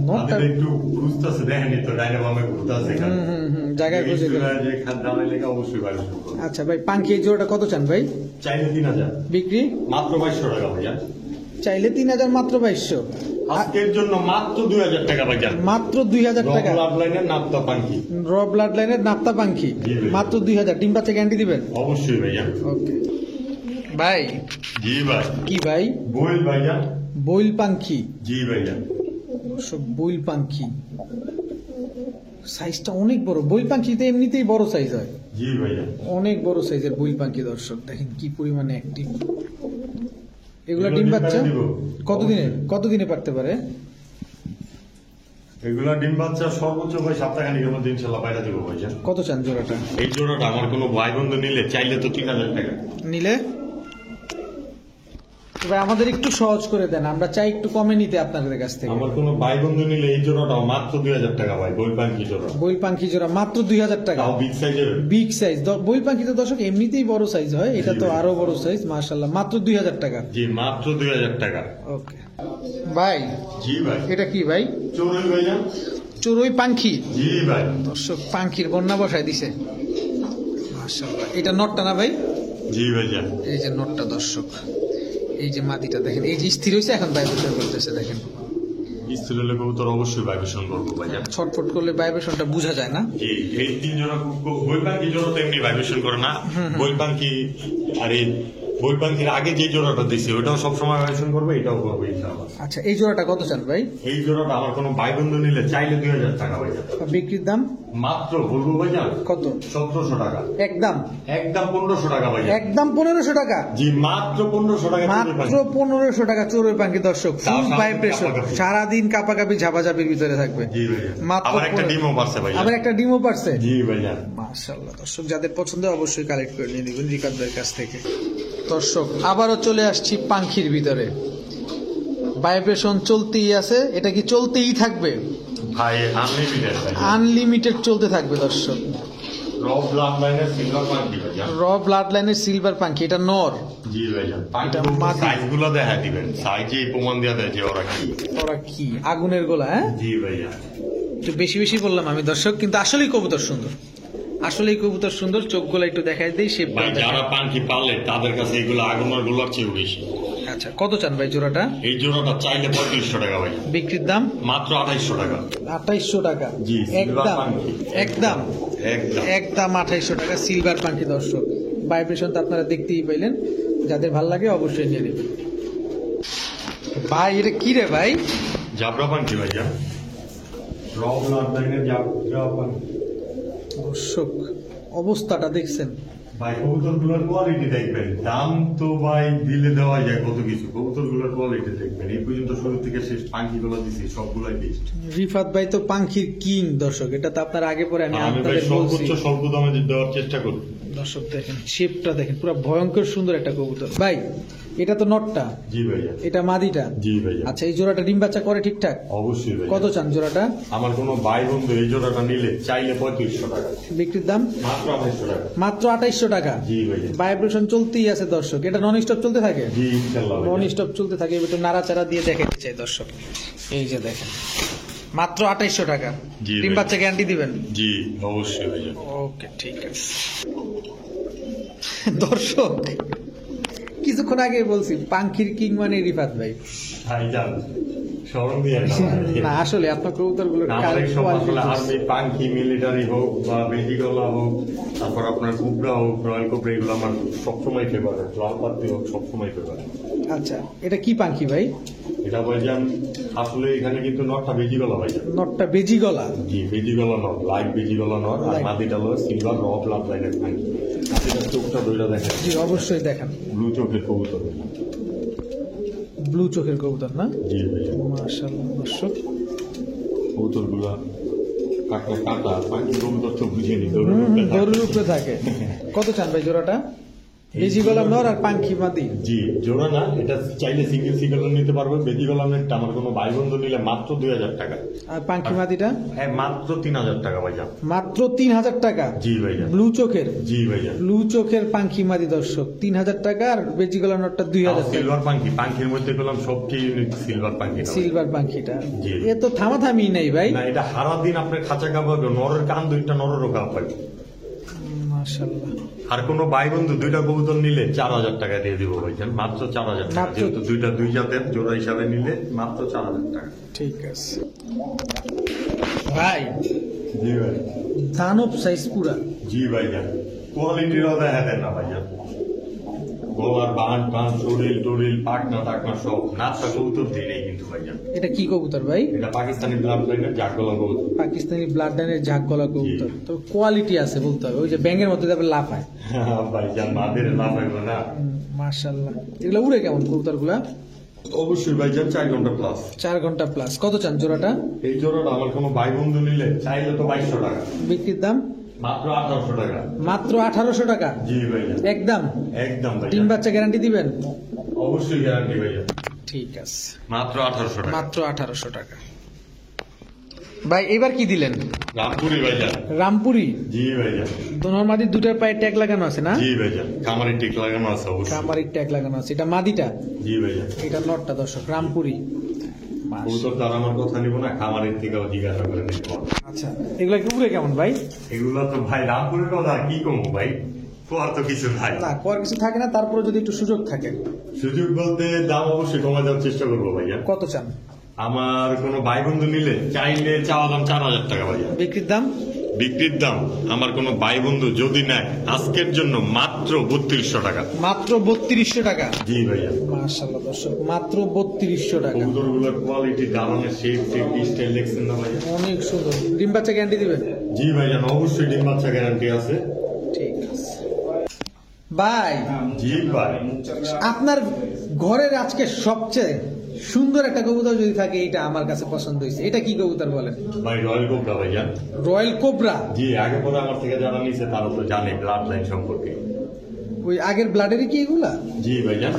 নটটা একটু খুঁজতেছে, দেখেনি তো ডাইনামামে ঘুরতেছে জায়গায় খুঁজে গেল। যে খাদ্য লেগে অবশ্যই ভাই। আচ্ছা ভাই, পাঙ্কি এই জোড়াটা কত চান ভাই? চাইলে 3000 বিক্রি? মাত্র 2200 টাকা ভাইজান। চাইলে 3000, মাত্র 2200। আজকের জন্য মাত্র 2000 টাকা ভাইজান। মাত্র 2000 টাকা? ব্লাড লাইনের নাপ্তা পাঙ্কি। র ব্লাড লাইনের নাপ্তা পাঙ্কি মাত্র 2000। ডিম বাচ্চা গ্যারান্টি দিবেন? অবশ্যই ভাইজান। ওকে ভাই। জি ভাই। কি ভাই? বইল ভাইজান। বইল পাঙ্কি? জি ভাইজান। সব বইল পাঙ্কি সাইজটা অনেক বড়। বইল পাঙ্কিতে এমনিতেই বড় সাইজ হয়। জি ভাইজান। অনেক বড় সাইজের বইল পাঙ্কি দর্শক, দেখেন কি পরিমাণে অ্যাক্টিভ। এগুলা ডিম বাচ্চা কতদিনে পারতে পারে? এগুলা ডিম বাচ্চা সর্বোচ্চ ভাই সপ্তাহখানিকের মধ্যে ইনশাআল্লাহ বাইরে দেবো ভাইজান। কত চান জোড়াটা? এই জোড়াটা আমার কোনো ভাই বন্ধু নিলে চাইলে তো 3000 টাকা নিলে। ভাই আমাদের একটু সহজ করে দেন, আমরা চাই একটু কমে নিতে আপনাদের কাছ থেকে। আমার কোনো ভাই বন্ধু নিলে এই জোড়াটা মাত্র 2000 টাকা ভাই। বইল পাঙ্কি জোড়া। বইল পাঙ্কি জোড়া মাত্র 2000 টাকা? তাও বিগ সাইজের। Big size. বইল পাঙ্কি তো দর্শক এমনিতেই বড় সাইজ হয়, এটা তো আরো বড় সাইজ মাশাআল্লাহ। মাত্র 2000 টাকা? জি মাত্র 2000 টাকা। ওকে ভাই। জি ভাই। এটা কি ভাই? চড়ুই ভাইজান। চড়ুই পাঙ্কি? জি ভাই। দর্শক পাঙ্কির বন্যা বসায় দিছে মাশাআল্লাহ। এটা নটটা না ভাই? জি ভাইজান। এই যে নটটা দর্শক, এই যে মাদিটা দেখেন, এই যে স্থির হয়েছে এখন ভাইব্রেশন করতেছে দেখেন। স্থির হলে কবুতর অবশ্যই ভাইব্রেশন করবো ভাইজান। ছটফট করলে ভাইব্রেশনটা বোঝা যায় না। জি, এই 3 জোড়া বইল পাঙ্কি জোড়া তো এমনি ভাইব্রেশন করে না। বইল পাঙ্কি আর এই বইল পাঙ্কির আগে যে জোড়াটা দিছি ওটাও সবসময় ভাইব্রেশন করবে, এটাও করবে ইনশাআল্লাহ। আচ্ছা এই জোড়াটা কত চান ভাই? এই জোড়াটা আমার কোনো ভাই বন্ধু নিলে চাইলে 2000 টাকা ভাইজান। বিক্রির দাম? মাত্র বলবো ভাইজান কত? 1700 টাকা। একদম? একদম 1500 টাকা ভাইজান। একদম 1500 টাকা? জি মাত্র 1500 টাকা। মাত্র 1500 টাকা চড়ুই পাঙ্কি দর্শক, ফুল ভাইব্রেশন, সারাদিন কাপাকাপি ঝাপাঝাপির ভিতরে থাকবে। জি ভাইজান। মাত্র আবার একটা ডিমও পারছে ভাইজান। আবার একটা ডিমও পারছে? জি ভাইজান। মাশাআল্লাহ দর্শক, যাদের পছন্দ অবশ্যই কালেক্ট করে নিয়ে দিবেন রিকাত ভাইয়ের কাছ থেকে। দর্শক আবারও চলে আসছি পাঙ্খির ভিতরে, ভাইব্রেশন চলতেই আছে। এটা কি চলতেই থাকবে? ভাই আনলিমিটেড ভাই, আনলিমিটেড চলতে থাকবে দর্শক। র ব্লাড লাইনের সিলভার পাঙ্কি ভাইজান। র ব্লাড লাইনের সিলভার পাঙ্কি, এটা নর। জি ভাইজান, এটা পাঙ্কি মাদি। সাইজ গুলো দেখা দিবেন, সাইজে প্রমাণ দেওয়া দেয় যে ওরা কি। ওরা কি আগুনের গোলা? হ্যাঁ, জি ভাইয়া, একটু বেশি বেশি বললাম আমি দর্শক, কিন্তু আসলেই কবুতর সুন্দর, আসলেই কবুতর সুন্দর। চোখগুলো একটু দেখাই দিই, শেপ। ভাই যারা পাঙ্কি পালে তাদের কাছে এগুলো আগুনের গুলোর চেয়েও বেশি। আচ্ছা, কত চান ভাই জোড়াটা? এই জোড়াটা চাইলে 3500 টাকা ভাই, বিক্রির দাম মাত্র 2800 টাকা। 2800 টাকা। জি, সিলভার একদম পাঙ্কি। একদম একদম একদম 2800 টাকা সিলভার পাঙ্কি দর্শক। ভাইব্রেশন তো আপনারা দেখতেই পাইলেন, যাদের ভালো লাগে অবশ্যই নিয়ে নেবেন। ভাই এটা কি রে ভাই? জাবরা পাঙ্কি ভাইজান, র ব্লাড লাইনের জাবরা পাঙ্কি। দর্শক অবস্থাটা দেখছেন? ভাই কবুতর গুলোর কোয়ালিটি দেখবেন, দাম তো ভাই দিলে দেওয়া যায় কত কিছু, কবুতর গুলোর কোয়ালিটি দেখবেন। এই পর্যন্ত শুরু থেকে শেষ পাঙ্কি গুলো দিছি সবগুলাই বেস্ট। রিফাত ভাই তো পাঙ্খির কিং দর্শক, এটা তো আপনার আগে পরে আমি আমি ভাই আপনাদের বলছি। সর্বোচ্চ স্বল্প দামে দেওয়ার চেষ্টা করি। দর্শক দেখেন শেপটা দেখেন, পুরো ভয়ঙ্কর সুন্দর একটা কবুতর। ভাই এটা তো নটটা, জি ভাইয়া, এটা মাদিটা। জি ভাইয়া, আচ্ছা, এই জোড়াটা ডিম বাচ্চা করে ঠিকঠাক? অবশ্যই ভাইয়া। কত চান জোড়াটা? আমার কোনো ভাই বন্ধু এই জোড়াটা নিলে চাইলে 3500 টাকা, বিক্রির দাম মাত্র 2800 টাকা। মাত্র 2800 টাকা। জি ভাইয়া, ভাইব্রেশন চলতেই আছে দর্শক, এটা নন স্টপ চলতে থাকে। জি ইনশাআল্লাহ নন ভাইয়া। স্টপ চলতে থাকে। একটু নাড়াচাড়া দিয়ে দেখাতে চাই দর্শক, এই যে দেখেন মাত্র 2800 টাকা। জি ডিম ভাই। বাচ্চা গ্যারান্টি দিবেন? জি অবশ্যই ভাইয়া। ওকে, ঠিক আছে। দর্শক কিছুক্ষণ আগে বলছি পাঙ্খির কিং মানে রিফাত ভাই। ভাইজান স্মরণ দিয়ে না আসলে আপনার কবুতর গুলো আমাদের সব আসলে আর্মি পাঙ্কি মিলিটারি হোক বা বেজিগলা হোক, তারপর আপনার কুবরা হোক, রয়্যাল কোবরা, এগুলো আমার সবসময় ফেভারিট। লাল পাত্তি হোক সবসময় ফেভারিট। আচ্ছা, এটা কি পাঙ্খি ভাই? এটা ভাইজান আসলে এখানে কিন্তু নটটা বেজিগলা ভাইজান। নটটা বেজি গলা? জি বেজিগলা নট, লাইট বেজিগলা নট। আর Light। মাদিটা হলো সিলভার র ব্লাড লাইনের পাঙ্কি। মাদিটার চোখটা দুইটা দেখেন, জি অবশ্যই দেখান। ব্লু চোখের কবুতর। ব্লু চোখের কবুতর না? জি ভাইজান, মাশাআল্লাহ দর্শক। কবুতর গুলা কাটা কাটা পাঙ্কি কবুতর তো বুঝিয়ে নি, গরুর উপরে থাকে। কত চান ভাই জোড়াটা? বেজি গলা নর আর পাঙ্খি মাদি? জি জোড়া না, এটা চাইলে সিঙ্গেল সিঙ্গেল নিতে পারবে। বেদি গলামেরটা আমার কোনো ভাই বন্ধু নিলে মাত্র 2000 টাকা। আর পাঙ্খি মাদিটা? হ্যাঁ মাত্র 3000 টাকা ভাইজান। মাত্র 3000 টাকা? জি ভাইজান, ব্লু চোখের? জি ভাইজান। ব্লু চোখের পাঙ্খি মাদি দর্শক 3000 টাকা, আর বেজি গলা নরটা 2000 টাকা। সিলভার পাঙ্কি, পাঙ্কির মধ্যে পেলাম সবচেয়ে ইউনিক সিলভার পাঙ্কি। সিলভার পাঙ্খিটা জি। এ তো থামাথামি নাই ভাই। না এটা সারা দিন আপনার খাঁচা খাওয়াবে, নরের কান দুইটা, নরেরও কাপ পাইবে। মাশাআল্লাহ। আর কোনো ভাই বন্ধু দুইটা কবুতর নিলে 4000 টাকা দিয়ে দিব ভাইজান, মাত্র 4000 টাকা। মাত্র। যেহেতু দুইটা দুই জাতের জোড়া হিসাবে নিলে মাত্র 4000 টাকা। ঠিক আছে ভাই, জি ভাই, দানব সাইজ পুরা। জি ভাইজান, কোয়ালিটিরও দেখা দেন না ভাইজান। গলার বান বান, শরীর টরিল, পাকনা টাকনা সব নাচটা কবুতর দিয়ে নেই কিন্তু ভাইজান। এটা কি কবুতর ভাই? এটা পাকিস্তানি ব্লাড লাইনের জাগ গলা কবুতর। পাকিস্তানি ব্লাড লাইনের ঝাঁক গলা কবুতর, তো কোয়ালিটি আছে বলতে হবে। ওই যে ব্যাঙের মতো যাবে লাফায়। ভাইজান মাদের না পাইব না। মাশাআল্লাহ। এগুলো উড়ে কেমন কবুতর গুলা? অবশ্যই ভাইজান 4 ঘন্টা প্লাস। 4 ঘন্টা প্লাস। কত চান জোড়াটা? এই জোড়াটা আমার কোনো ভাই বন্ধু নিলে চাইলে তো 2200 টাকা, বিক্রির দাম? মাত্র 1800 টাকা। মাত্র 1800 টাকা? জি ভাইজান, একদম? একদম ডিম ভাইজান, বাচ্চা গ্যারান্টি দিবেন? অবশ্যই গ্যারান্টি ভাইজান। ঠিক আছে, মাত্র 1800 টাকা। মাত্র 1800 টাকা। ভাই এবার কি দিলেন? রামপুরি ভাইজান। রামপুরি? জি ভাইজান, দোনোর মাদি দুটার পায়ে ট্যাগ লাগানো আছে না? জি ভাইজান, কামারি টিক লাগানো আছে অবশ্যই। কামারির ট্যাগ লাগানো আছে। এটা মাদিটা? জি ভাইজান, এটা নটটা দর্শক, রামপুরি। কবুতর তার আমার কথা নিব না, খামারের থেকেও জিজ্ঞাসা করে নিব। আচ্ছা, এগুলা কি উড়ে কেমন ভাই? এগুলা তো ভাই রামপুরের কথা কি কমু ভাই, কোয়ার তো কিছু নাই। না, কর কিছু থাকে না, তারপরে যদি একটু সুযোগ থাকে। সুযোগ বলতে দাম অবশ্যই কমে দেওয়ার চেষ্টা করবো ভাইয়া। কত চান? আমার কোনো ভাই বন্ধু নিলে চাইলে চাওয়া দাম 4000 টাকা ভাইয়া। বিক্রির দাম? বিক্রির দাম আমার কোনো ভাই বন্ধু যদি নেয় আজকের জন্য মাত্র 3200 টাকা। মাত্র 3200 টাকা? জি ভাইয়া, মাশাআল্লাহ দর্শক, মাত্র 3200 টাকা। কবুতর গুলোর কোয়ালিটি, দালানের শেপ স্টাইল দেখছেন না ভাইয়া? অনেক সুন্দর। ডিম বাচ্চা গ্যারান্টি দিবেন? জি ভাইজান, অবশ্যই ডিম বাচ্চা গ্যারান্টি আছে। ঠিক আছে ভাই। জি ভাই, আপনার ঘরের আজকে সবচেয়ে সুন্দর একটা কবুতর যদি থাকে, এটা আমার কাছে পছন্দ হয়েছে। এটা কি কবুতর বলেন? ভাই রয়্যাল কোবরা ভাইজান। Royal cobra? জি, আগে পরে আমার থেকে যারা নিছে তারা তো জানে ব্লাড লাইন সম্পর্কে। ওই আগের ব্লাডেরই কি এগুলা? জি ভাইজান,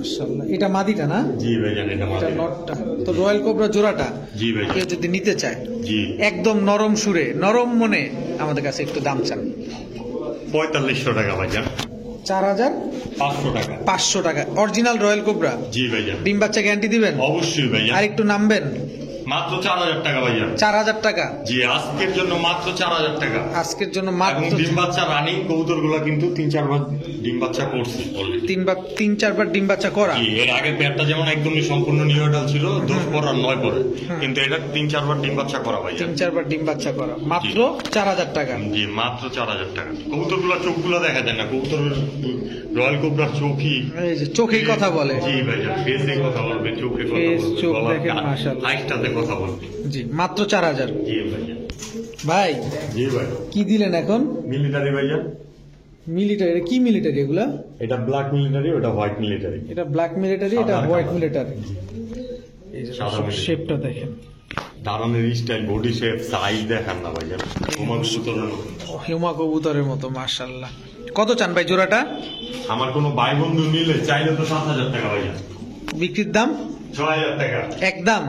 মাশাআল্লাহ, এটা মাদিটা না? জি ভাইজান, এটা এটা মাদি। নটটা। তো রয়্যাল কোবরা জোড়াটা জি ভাইজান। কেউ যদি নিতে চায় জি একদম নরম সুরে নরম মনে আমাদের কাছে একটু দাম চান। 4500 টাকা ভাইজান। 4500 500 টাকা। টাকা অরিজিনাল রয়্যাল কোবরা। জি ভাইজান, ডিম বাচ্চা গ্যারান্টি দিবেন? অবশ্যই ভাইজান। আর একটু নামবেন? মাত্র 4000 টাকা ভাইজান। 4000 টাকা জি, আজকের জন্য মাত্র 4000 টাকা। আজকের জন্য এবং মাত্র ডিম বাচ্চা রানিং কবুতর গুলা কিন্তু 3-4 বার ডিম বাচ্চা করছি অলরেডি। 3-4 বার ডিম বাচ্চা করা। জি, এর আগের পেয়ারটা যেমন একদমই সম্পূর্ণ নিউডাল ছিল, 10 পর আর 9 পরে, কিন্তু এটা 3-4 বার ডিম বাচ্চা করা ভাইজান। 3-4 বার ডিম বাচ্চা করা মাত্র 4000 টাকা। জি, মাত্র 4000 টাকা। কবুতর গুলা চোখগুলো দেখা যায় না, কবুতরের রয়্যাল কোবরার চোখই। এই যে চোখেই কথা বলে। জি ভাইজান, ফেসে কথা বলবে, চোখে কথা Face, বলবে, চোখ গলার দেখেন, মাশাআল্লাহ। হাইটটাতে কথা বলবে। জি মাত্র 4000। জি ভাইজান। ভাই জি ভাই, কি দিলেন এখন? মিলিটারি ভাইজান। মিলিটারি? কি মিলিটারি এগুলা? এটা ব্ল্যাক মিলিটারি, ওটা হোয়াইট মিলিটারি। এটা ব্ল্যাক মিলিটারি, এটা সাদা হোয়াইট কালার। মিলিটারি। এই যে সাদা military। শেপটা দেখেন, দাঁড়ানোর স্টাইল, বডি শেপ, সাইজ দেখান না ভাইজান, তোমার কবুতরের মতো। হিউমা কবুতরের মতো মাশাআল্লাহ। কত চান ভাই জোড়াটা? আমার কোনো ভাই বন্ধু নিলে চাইলে তো 7000 টাকা ভাইজান। বিক্রির দাম 6000 টাকা একদম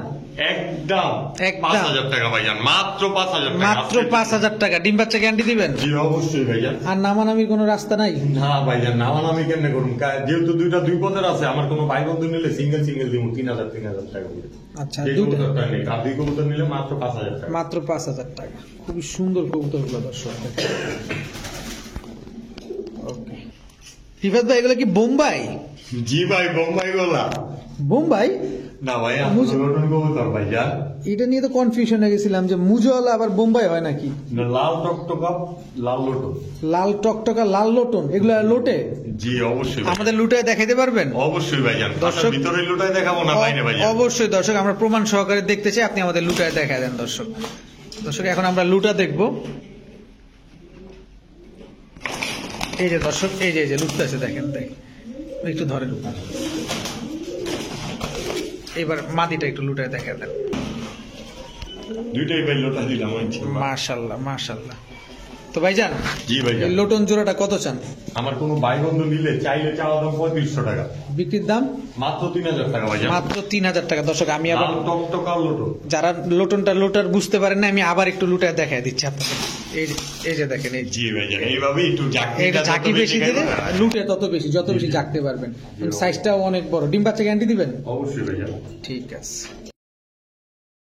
একদম। একদম। 5000 টাকা ভাইজান, মাত্র 5000 টাকা। মাত্র 5000 টাকা। ডিম বাচ্চা গ্যারান্টি দিবেন? জি অবশ্যই ভাইজান। আর নামানামির কোনো রাস্তা নাই? না ভাইজান, নামান আমি কেমনে করুন, যেহেতু দুইটা দুই পথের আছে, আমার কোনো ভাই বন্ধু নিলে সিঙ্গেল দিব 3000 টাকা করে। আচ্ছা, যে দুইটা কবুতরটা নেই, আর দুই কবুতর নিলে মাত্র 5000 টাকা। মাত্র 5000 টাকা। খুবই সুন্দর কবুতরগুলো দর্শক। ওকে রিফাত ভাই, এগুলো কি বোম্বাই? জি ভাই, বোম্বাই গোলা। বোম্বাই না ভাই, মুজ- নতুন কবুতর ভাইজান। এটা নিয়ে তো কনফিউশন হয়ে গেছিলাম যে মুজওয়ালা আবার বোম্বাই হয় নাকি? লাল টকটকা, লাল লোটো। লাল টকটকা লাল লোটন, এগুলো লোটে? জি অবশ্যই ভাই। আমাদের লুটায় দেখাইতে পারবেন? অবশ্যই ভাইজান, দর্শক- দর্শক ভিতরে লুটাই দেখাবো না বাইরে ভাইজান। অবশ্যই দর্শক, আমরা প্রমাণ সহকারে দেখতে চাই, আপনি আমাদের লুটায় দেখা দেন দর্শক। দর্শক এখন আমরা লুটা দেখব। এই যে দর্শক, এই যে লুটতে আছে, দেখেন দেখেন, একটু ধরেন। এবার মাদিটা একটু লুটায় দেখা দেন। দুইটাই ভাই লোটা দিলাম আমি। মাশাল্লাহ মাশাল্লাহ। তো ভাইজান, জি ভাইজান। এই লোটন জোড়াটা কত চান? আমার কোনো ভাই বন্ধু নিলে চাইলে চাওয়া দাম 3500 টাকা, বিক্রির দাম মাত্র 3000 টাকা ভাইজান। মাত্র 3000 টাকা। দর্শক আমি আবার, লাল টকটকা লোটো। যারা লোটার বুঝতে পারেন না, আমি আবার একটু লুটায় দেখাই দিচ্ছি আপনাকে। এই যে দেখেন, এই যে জি ভাইজান, এইভাবে একটু এটা ঝাঁকি বেশি দিলে খাইবো না। লুটে তত বেশি, যত বেশি জাগতে পারবেন। সাইজটাও অনেক বড়। ডিম বাচ্চা গ্যারান্টি দিবেন? অবশ্যই ভাইজান। ঠিক আছে।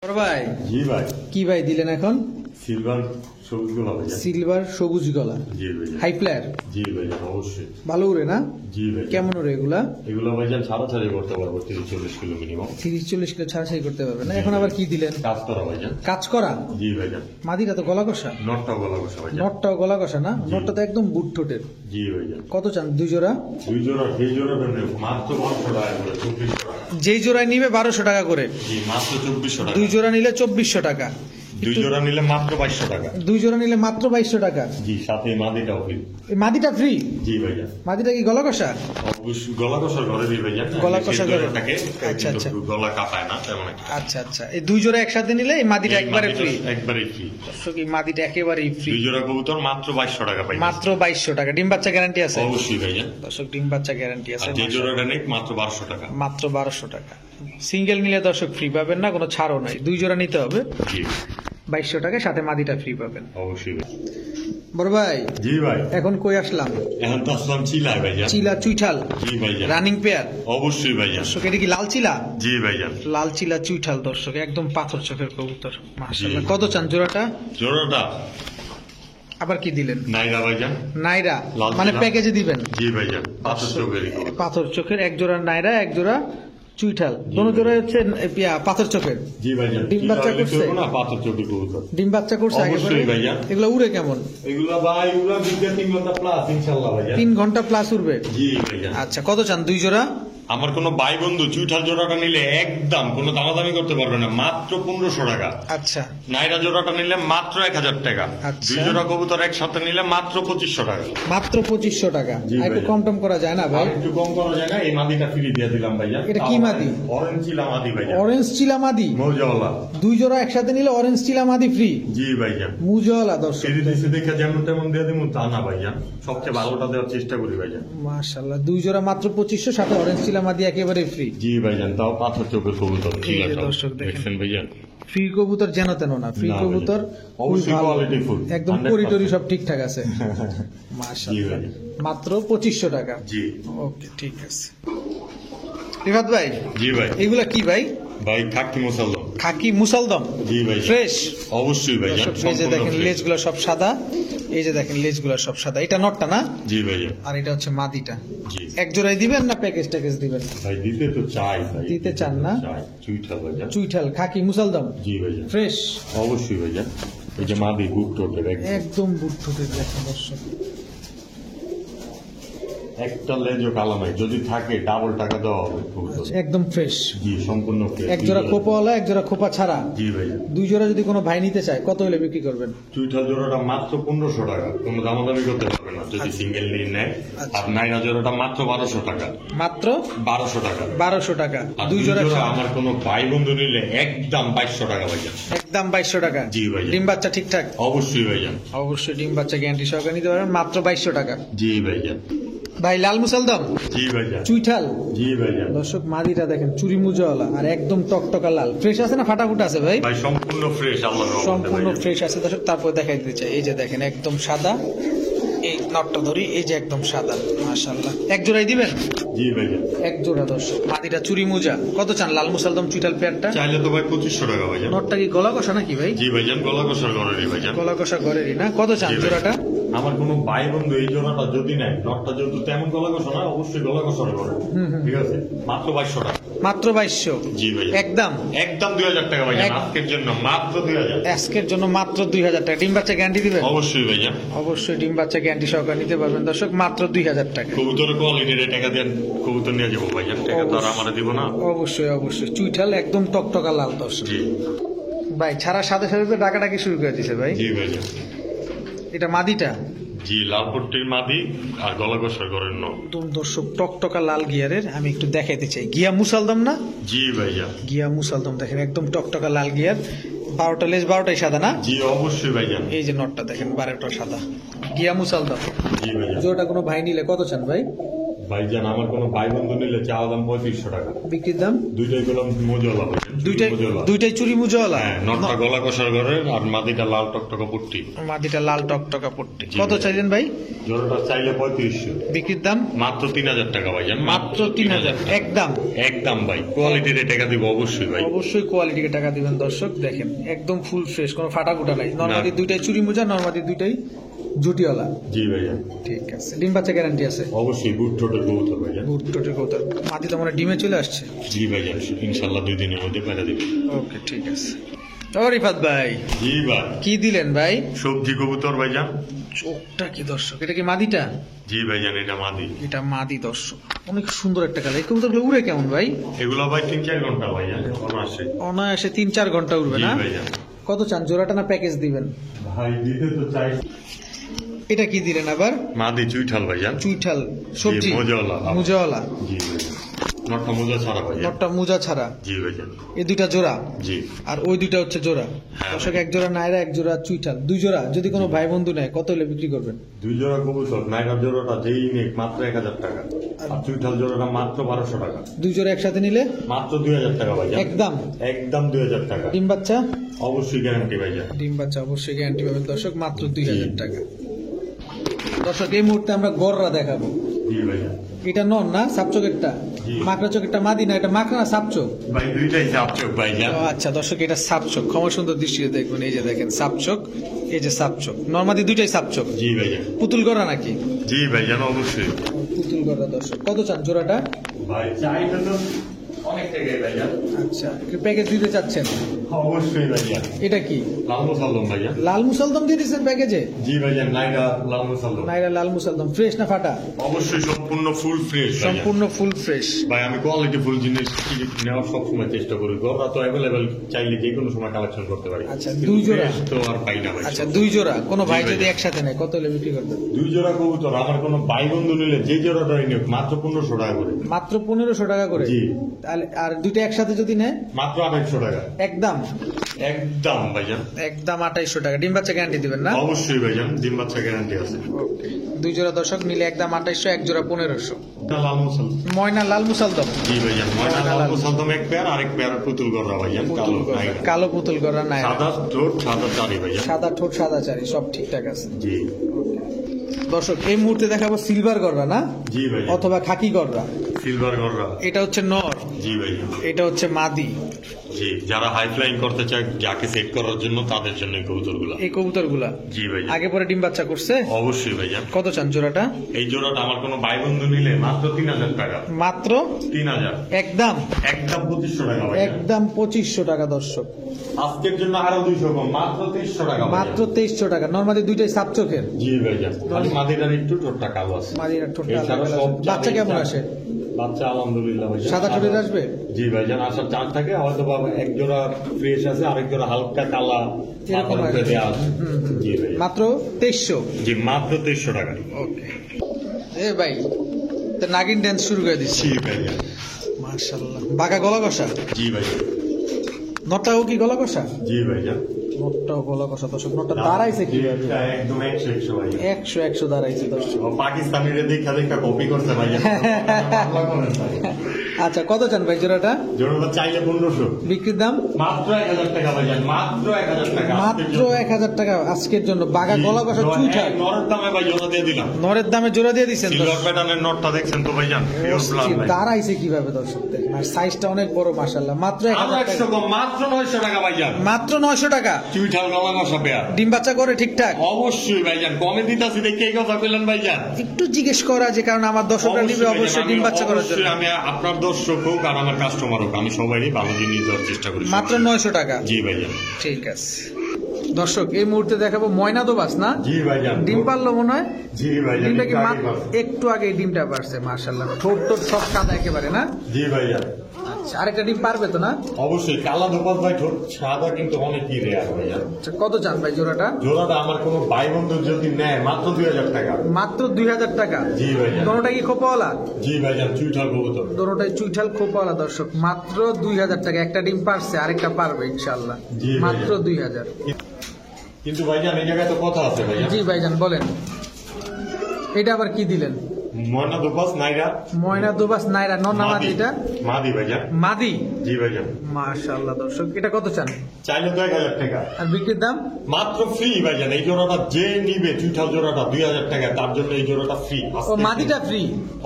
বড় ভাই, জি ভাই, কি ভাই দিলেন এখন? সিলভার সবুজ গোলা ভাইজান। সিলভার সবুজ গলা, জি ভাইজান। হাই ফ্লায়ার, জি ভাইজান, অবশ্যই। ভালো উড়ে না? জি ভাইজান। কেমন উড়ে এগুলা? এগুলো ভাইজান ছাড়াছাড়ি করতে পারবো 30-40 কিলো মিনিমাম। 30-40 কিলো ছাড়াছাড়ি করতে পারবেন না? এখন আবার কি দিলেন? কাজ করা ভাইজান। কাজ করা? জি ভাইজান। মাদিটা তো গলা কষা। নটটাও গলা বসা ভাইজান। নটটাও গলা কষা না? নটটা তো একদম বুট ঠোঁটের। জি ভাইজান। কত চান দুই জোড়া? দুই জোড়া, সেই জোড়াটা নেব মাত্র 500 টাকা করে, 2400 টাকা। যেই জোড়ায় নিবে 1200 টাকা করে। জি, মাত্র 2400 টাকা। দুই জোড়া নিলে 2400 টাকা। দুই জোড়া নিলে মাত্র 2200 টাকা। দুই জোড়া নিলে মাত্র 2200 টাকা। জি, সাথে মাদিটাও ফ্রি। এই মাদিটা ফ্রি? জি ভাইজান। মাদিটা কি গলা কষা? অবশ্যই গলা কষার ঘরে দিই ভাইজান। গলা কষার ঘরে? থাকে, আচ্ছা, আচ্ছা। কিন্তু গলা কাঁপায় না তেমন একটা। আচ্ছা আচ্ছা। এই দুই জোড়া একসাথে নিলে এই মাদিটা একবারে ফ্রি? একবারেই ফ্রি। দর্শক, এই মাদিটা একেবারেই ফ্রি। দুই জোড়া কবুতর মাত্র 2200 টাকা পাই। মাত্র 2200 টাকা। ডিম বাচ্চা গ্যারান্টি আছে? অবশ্যই ভাইজান। দর্শক, ডিম বাচ্চা গ্যারান্টি আছে। আর যে জোড়াটা নেই মাত্র 1200 টাকা। মাত্র 1200 টাকা। সিঙ্গেল নিলে দর্শক ফ্রি পাবেন না, কোনো ছাড়ও নাই। দুই জোড়া নিতে হবে, জি 2200 টাকা, সাথে মাদিটা ফ্রি পাবেন। অবশ্যই ভাই। বড় ভাই, জি ভাই, এখন কই আসলাম? এখন তো আসলাম চিলায় ভাইজান। চিলা চুইঠাল জি ভাইজান। Running pair. অবশ্যই ভাইজান। দর্শক, এটা কি লাল চিলা? জি ভাইজান। লাল চিলা চুইঠাল দর্শক, একদম পাথর চোখের কবুতর মাশাআল্লাহ। জি। কত চান জোড়াটা? জোড়াটা আবার কি দিলেন? নাইরা ভাইজান। নাইরা লাল মানে চিলা। প্যাকেজে দিবেন? জি ভাইজান, পাথর চোখেরই কবুতর। পাথর চোখের এক জোড়া নাইরা, এক জোড়া চুইঠাল, দোনো জোড়া হচ্ছে পাথর চোখের। জি ভাইজান। ডিম বাচ্চা চিলা হইলে করছে? চলবো না, পাথর চোখের কবুতর। ডিম বাচ্চা করছে আগে অবশ্যই পরে? ভাইয়া। এগুলো উড়ে কেমন? এগুলা ভাই উড়া বিদ্যা 3 ঘন্টা প্লাস ইনশাআল্লাহ ভাইজান। 3 ঘন্টা প্লাস উড়বে? জি ভাইজান। আচ্ছা, কত চান দুই জোড়া? আমার কোনো ভাই বন্ধু চুইঠাল জোড়াটা নিলে একদম কোনো দামাদামি করতে পারবে না, মাত্র 1500 টাকা। আচ্ছা নাইরা জোড়াটা নিলে মাত্র 1000 টাকা। আচ্ছা। দুই জোড়া কবুতর একসাথে নিলে মাত্র 2500 টাকা। মাত্র 2500 টাকা। জি আর একটু ভাইয়া। কম টম করা যায় না ভাই? আর একটু কম করা যায় না, এই মাদিটা ফ্রি দিয়ে দিলাম ভাইয়া। এটা কি মাদি? অরেঞ্জ চিলা মাদি ভাইয়া। অরেঞ্জ চিলা মাদি? মৌজাওয়ালা। দুই জোড়া একসাথে নিলে অরেঞ্জ চিলা মাদি ফ্রি? জি ভাইয়া। মুজওয়ালা দর্শক। ফ্রি দিছে দেখে যেমন তেমন দিয়ে দিব তা না ভাইয়া, সবচেয়ে ভালোটা দেওয়ার চেষ্টা করি ভাইয়া। মাশাআল্লাহ, দুই জোড়া মাত্র 2500, সাথে অরেঞ্জ চিলা পাতিলা মাদি একেবারে ফ্রি। জি ভাইজান, তাও পাথর চোখের কবুতর। এই যে দর্শক দেখেন। দেখছেন ভাইজান, ফ্রি কবুতর যেন তেন না, ফ্রি না কবুতর ভাইজান, অবশ্যই খুবই ভালো। quality full, একদম 100% পরিটরি সব ঠিকঠাক আছে। জি মাশাআল্লাহ, ভাইজান। মাত্র 2500 টাকা। জি ওকে, ঠিক আছে। রিফাত ভাই, জি ভাই। এগুলা কি ভাই? ভাই খাকি মুসাল্লাম। খাকি মুসালদম জি ভাই, ফ্রেশ। অবশ্যই ভাইজান, এই যে দেখেন সম্পূর্ণ লেজগুলো সব সাদা, এই যে দেখেন লেজগুলো সব সাদা। এটা নটটা না? fresh। জি ভাইজান। আর এটা হচ্ছে মাদিটা। জি এক জোড়াই দিবেন না প্যাকেজ ট্যাকেজ দিবেন? ভাই, দিতে তো চাই ভাই, দিতে চান না? চাই। চুইঠা ভাইজান। চুইঠাল খাকি মুসালদম জি ভাইজান, ফ্রেশ, অবশ্যই ভাইজান। এই যে মাদি বুক টোটের একদম বুট ঠুটের দেখেন দর্শক। একটা লেজও কালো নাই, যদি থাকে ডাবল টাকা দেওয়া হবে কবুতর। একদম ফ্রেশ। জি সম্পূর্ণ fresh। এক জোড়া খোপাওয়ালা, এক জোড়া খোপা ছাড়া। জি ভাইজান। দুই জোড়া যদি কোনো ভাই নিতে চায় কত হলে বিক্রি করবেন? চুইঠা জোড়াটা মাত্র 1500 টাকা, কোনো দামাদামি করতে পারবে না যদি সিঙ্গেল নিয়ে নেয়। আচ্ছা। আর নাইনা জোড়াটা মাত্র 1200 টাকা। মাত্র 1200 টাকা। 1200 টাকা। আর দুই জোড়া আমার কোনো ভাই বন্ধু নিলে একদম 2200 টাকা ভাইজান। একদম 2200 টাকা। জি ভাইজান। ডিম বাচ্চা ঠিকঠাক? অবশ্যই ভাইজান। অবশ্যই ডিম বাচ্চা গ্যারান্টি সহকারে নিতে পারবেন মাত্র 2200 টাকা। জি ভাইজান। ভাই লাল মুসালদম জি ভাইজান। চুইঠাল জি ভাইজান। দর্শক, মাদিটা দেখেন চুরি মুজাওয়ালা আর একদম টকটকা লাল। ফ্রেশ আছে না ফাটাফুটা আছে ভাই? ভাই সম্পূর্ণ ফ্রেশ, আল্লাহর রহমতে সম্পূর্ণ ভাইজান। ফ্রেশ আছে দর্শক। তারপর দেখাই দিতে চাই, এই যে দেখেন একদম সাদা। এই নটটা ধরি, এই যে একদম সাদা, মাশাআল্লাহ। এক জোড়াই দিবেন? জি ভাইজান। এক জোড়া দর্শক। মাদিটা চুরি মুজা কত চান? লাল মুসালদম চুইঠাল পেয়ারটা চাইলে তো ভাই 2500 টাকা ভাইজান। নটটা কি গলা কষা নাকি ভাই? জি ভাইজান, গলা কষার ঘরেরই ভাইজান। গলা কষা ঘরেরই না? কত চান জি ভাই। জোড়াটা? আমার কোনো ভাই বন্ধু এই জোড়াটা যদি নেয়, নটটা যেহেতু তেমন গলা কষা না, অবশ্যই গলা কষার ঘরে। ঠিক আছে, মাত্র 2200 টাকা। মাত্র 2200? জি ভাইজান। একদম একদম 2000 টাকা ভাইজান, আজকের জন্য মাত্র 2000। আজকের জন্য মাত্র 2000 টাকা। ডিম বাচ্চা গ্যারান্টি দিবেন? অবশ্যই ভাইজান। অবশ্যই ডিম বাচ্চা গ্যারান্টি সহকারে নিতে পারবেন দর্শক, মাত্র 2000 টাকা। কবুতরের কোয়ালিটির টাকা দেন, কবুতর নিয়ে যাবো ভাইজান, টাকা তো আর আমরা দিব না। অবশ্যই অবশ্যই। চুইঠাল একদম টকটকা লাল দর্শক। জি ভাই ছাড়ার সাথে সাথে তো ডাকাডাকি শুরু করে দিছে ভাই। জি ভাইজান। এটা মাদিটা জি, লাল পট্টির মাদি আর গলা কষার ঘরের ন। একদম দর্শক টকটকা লাল গিয়ারের। আমি একটু দেখাইতে চাই, গিয়া মুসালদম না? জি ভাইজান। গিয়া মুসালদম দেখেন একদম টকটকা লাল গিয়ার। 12টা লেজ 12টাই সাদা না? জি অবশ্যই ভাইজান। এই যে নটটা দেখেন 12টা সাদা। গিয়া মুসালদম। জি ভাইজান। জোড়াটা কোনো ভাই নিলে কত চান ভাই? ভাইজান, আমার কোনো ভাই বন্ধু নিলে চাওয়া দাম 3500 টাকা। বিক্রির দাম? দুইটাই গোলাম মজলা ভাইজান, দুইটাই মজলা। দুইটাই চুরি মুজাওয়ালা? হ্যাঁ, নটটা গলা কষার ঘরের আর মাদিটা লাল টকটকা পট্টি। মাদিটা লাল টকটকা পট্টি। জি কত ভাই। চাইলেন ভাই? জোড়াটা চাইলে 3500। বিক্রির দাম? মাত্র 3000 টাকা ভাইজান। মাত্র 3000 একদম। একদম ভাই, কোয়ালিটির টাকা দিব অবশ্যই ভাই। অবশ্যই কোয়ালিটিকে টাকা দিবেন দর্শক। দেখেন একদম ফুল ফ্রেশ, কোনো ফাটাফুটা নাই। নর্মালি না। দুইটাই চুরি মোজা, নর্মালি দুইটাই জুটিওয়ালা। জি ভাইজান। ঠিক আছে। ডিম বাচ্চা গ্যারান্টি আছে? অবশ্যই বুট টোটের কবুতর ভাইজান। বুট টোটের কৌতর। মাদি তো মনে হয় ডিমে চলে আসছে। জি ভাইজান, ইনশাল্লাহ 2 দিনের মধ্যে পেরে দিবে। ওকে, ঠিক আছে। ও রিফাত ভাই, জি ভাই। কি দিলেন ভাই? সবজি কবুতর ভাইজান। চোখটা কি দর্শক, এটা কি মাদিটা? জি ভাইজান, এটা মাদি। এটা মাদি দর্শক, অনেক সুন্দর একটা কালার। এই কবুতরগুলো উড়ে কেমন ভাই? এগুলো ভাই 3-4 ঘন্টা ভাইজান অনায়াসে। অনায়াসে 3-4 ঘন্টা উড়বে জি না? ভাইজান। কত চান জোড়াটা না প্যাকেজ দিবেন? ভাই দিতে তো চাই। এটা কি দিলেন আবার? মাদি চুইঠাল ভাইজান। চুইঠাল সবজি? জি, মোজাওয়ালা। মুজাওয়ালা। জি ভাইজান। নটটা মোজা ছাড়া ভাইজান। নটটা মুজা ছাড়া। জি ভাইজান। এই দুইটা জোড়া জি। আর ওই দুইটা হচ্ছে জোড়া। হ্যাঁ দর্শক, ভাই। এক জোড়া নায়রা, এক জোড়া চুইঠাল, দুই জোড়া যদি কোনো ভাই বন্ধু নেয় কত হলে বিক্রি করবেন? 2 জোড়া কবুতর, নাইরা জোড়াটা যেই নেক মাত্র 1000 টাকা। আর চুইঠাল জোড়াটা মাত্র 1200 টাকা। দুই জোড়া একসাথে নিলে মাত্র 2000 টাকা ভাইজান। একদম। একদম 2000 টাকা। ডিম বাচ্চা? অবশ্যই গ্যারান্টি ভাইজান। ডিম বাচ্চা অবশ্যই গ্যারান্টি পাবেন দর্শক, মাত্র 2000 জি। টাকা। দর্শক, এই মুহূর্তে আমরা গররা দেখাবো। জি ভাইজান। এটা নন না? সাপচোকেরটা? জি। মাকড়া চোখেরটা মাদি না? এটা মাকড়া না সাপচোক? ভাই দুইটাই চাপচোক ভাইজান। ও আচ্ছা দর্শক, এটা সাপচোক। ক্ষমা সুন্দর দৃষ্টিতে দেখবেন। এই যে দেখেন সাপচোক, এই যে সাপচোক। নর্মাদি দুইটাই সাপচোক। জি ভাইজান। পুতুল গড়া নাকি? জি ভাইজান, অবশ্যই। পুতুল গড়া দর্শক। কত চান জোড়াটা? ভাই চাইটা তো অনেক টাকাই ভাইজান। আচ্ছা, প্যাকেজ দিতে চাচ্ছেন? অবশ্যই ভাইজান। এটা কি লাল মুসাল্লম ভাইজান। লাল মুসালদম দিয়ে দিচ্ছেন প্যাকেজে? জি ভাইজান, নাইরা লাল মুসাল্লম। নাইরা লাল মুসালদম ফ্রেশ না ফাটা? অবশ্যই সম্পূর্ণ ফুল ফ্রেশ ভাইজান। সম্পূর্ণ ফুল ফ্রেশ। ভাই আমি কোয়ালিটি ফুল জিনিস নেওয়ার সবসময় চেষ্টা করি। গররা তো অ্যাভেলেবেল, চাইলে যে কোনো সময় কালেকশন করতে পারি। আচ্ছা, কিন্তু 2 জোড়া? fresh তো আর পাই না ভাই। আচ্ছা, 2 জোড়া কোনো জি ভাই ভাই। যদি একসাথে নেয় কত হলে বিক্রি করবেন? 2 জোড়া কবুতর আমার কোনো ভাই বন্ধু নিলে যে জোড়াটাই নিক মাত্র 1500 টাকা করে। মাত্র 1500 টাকা করে? জি। তাহলে আর দুইটা একসাথে যদি নেয়? মাত্র 800 টাকা। একদম একদম একদম ভাইজান, একদম 2800 টাকা। ডিম বাচ্চা গ্যারান্টি দিবেন না? অবশ্যই ভাইজান, ডিম বাচ্চা গ্যারান্টি আছে। ওকে, 2 জোড়া দর্শক নিলে একদম 2800, এক জোড়া 1500। এটা লাল মুসল, ময়না লাল মুসালদম। জি ভাইজান, ময়না লাল মুসলদম এক পেয়ার, আরেক পেয়ার পুতুল গররা ভাইজান, কালো নাইরা। কালো পুতুল গড়া নাই, সাদা ঠোঁট সাদা চারি ভাইজান। সাদা ঠোঁট সাদা চারি, সব ঠিকঠাক আছে। জি দর্শক এই মুহূর্তে দেখাবো সিলভার গড়রা না, জি ভাইজান, অথবা খাকি গড়রা। সিলভার গররা। এটা হচ্ছে নর, জি ভাইজান, এটা হচ্ছে মাদি। জি, যারা হাই ফ্লাইং করতে চায় যাকে সেট করার জন্য তাদের জন্য এই কবুতরগুলো। এই কবুতরগুলা জি ভাইজান, আগে পরে ডিম বাচ্চা করছে? অবশ্যই ভাইজান। কত চান জোড়াটা? এই জোড়াটা আমার কোনো ভাই বন্ধু নিলে মাত্র 3000 টাকা। মাত্র 3000, একদম একদম 2500 টাকা ভাইজান। একদম 2500 টাকা দর্শক। আজকের জন্য আরো 200 কম, মাত্র 300 টাকা ভাইজান। মাত্র 2300 টাকা। নরমালি দুইটাই সাপ চোখের। জি ভাইজান, খালি মাদিটার একটু ঠোঁটটা কালো আছে। মাদিটার ঠোঁটটা এছাড়া আলাদা সব আলাদা। বাচ্চা কেমন আসে? বাচ্চা আলহামদুলিল্লাহ ভাইজান সাদা ঠোঁটের আসবে? জি ভাইজান, আসার চান্স থাকে। হয়তো বা এক জোড়া ফ্রেশ আছে, আরেক জোড়া হালকা কালা এরকম মাথার উপরে আসবে। দেয়া আছে। জি ভাইজান, মাত্র 2300। জি মাত্র 2300 টাকা। ওকে এ ভাই, তো নাগিন ড্যান্স শুরু করে দিচ্ছি। জি ভাইজান, মাশাআল্লাহ, বাঘা গলা কষা। জি ভাইজান, নটাও কি গলা কষা? জি ভাইজান। নটটাও গলা কষা দর্শক। নটটা দাঁড়াইছে কি? এটা একদম 100 ভাইজান। 100 দাঁড়াইছে দর্শক। ও পাকিস্তানিরা দেখা দেখা কপি করছে ভাইজান। বাংলা করেন ভাই। আচ্ছা কত চান ভাই জোড়াটা? জোড়াটা চাইলে 1500, বিক্রির দাম মাত্র 1000 টাকা ভাইজান, মাত্র 1000 টাকা। মাত্র 1000 টাকা আজকের জন্য। বাঘা গলা কষা চুইঠাল নরের দামে ভাই জোড়া দিয়ে দিলাম। নরের দামে জোড়া দিয়ে দিচ্ছেন সিলভার প্যাটার্নের নটটা দেখছেন তো ভাইজান, পিওর ব্লাড ভাই। দাঁড়াইছে কিভাবে দর্শক দেখেন, আর সাইজটা অনেক বড় মাশাআল্লাহ। মাত্র আরো 1000 100 টাকা। কম, মাত্র 900 টাকা ভাইজান। মাত্র 900 টাকা। চুইঠাল গলা কষা পেয়ার। ডিম বাচ্চা করে ঠিকঠাক? অবশ্যই ভাইজান, কমে দিতাছি দেখে এই কথা কইলেন ভাইজান। একটু জিজ্ঞেস করা যে, কারণ আমার দর্শকরা নিবে অবশ্যই ডিম বাচ্চা করার জন্য। অবশ্যই আমি আপনার দর্শক হোক আর আমার কাস্টমার হোক, আমি সবারই ভালো জিনিস দেওয়ার চেষ্টা করি। মাত্র 900 টাকা। জি ভাইজান, ঠিক আছে দর্শক, এই মুহূর্তে দেখাবো ময়না দোবাস না? জি ভাইজান। ডিম পারলো মনে হয়। জি ভাইজান, ডিমটা কি একটু আগে পারছে। একটু আগে ডিমটা পারছে মাশাআল্লাহ। ঠোঁট টোট সব সাদা একেবারে না? জি ভাইজান, আচ্ছা, আরেকটা ডিম পারবে তো না? অবশ্যই। কালা ধোপাত ভাই ঠোঁট সাদা কিন্তু অনেকই রেয়ার ভাইজান। আচ্ছা, কত চান ভাই জোড়াটা? জোড়াটা আমার কোনো ভাই বন্ধু যদি নেয় মাত্র 2000 টাকা। মাত্র 2000 টাকা। জি ভাইজান, দোনোটা কি খোপাওয়ালা? জি ভাইজান, চুইঠাল কবুতর। দোনোটাই চুইঠাল খোপাওয়ালা দর্শক। মাত্র 2000 টাকা। একটা ডিম পারছে, আরেকটা পারবে ইনশাআল্লাহ। জি ভাইজান। মাত্র 2000। কিন্তু ভাইজান এই জায়গায় তো কথা আছে ভাইজান। জি ভাইজান বলেন, এটা আবার কি দিলেন? ময়না দোপাস নাইরা। ময়না দোবাস নাইরা নর না মাদি? এটা মাদি ভাইজান। মাদি। জি ভাইজান, মাশাআল্লাহ দর্শক, এটা কত চান? চাইলে তো 1000 টাকা। আর বিক্রির দাম? মাত্র ফ্রি ভাইজান। এই জোড়াটা যে নিবে চুইঠাল জোড়াটা 2000 টাকা, তার জন্য এই জোড়াটা ফ্রি। ও মাদিটা ফ্রি?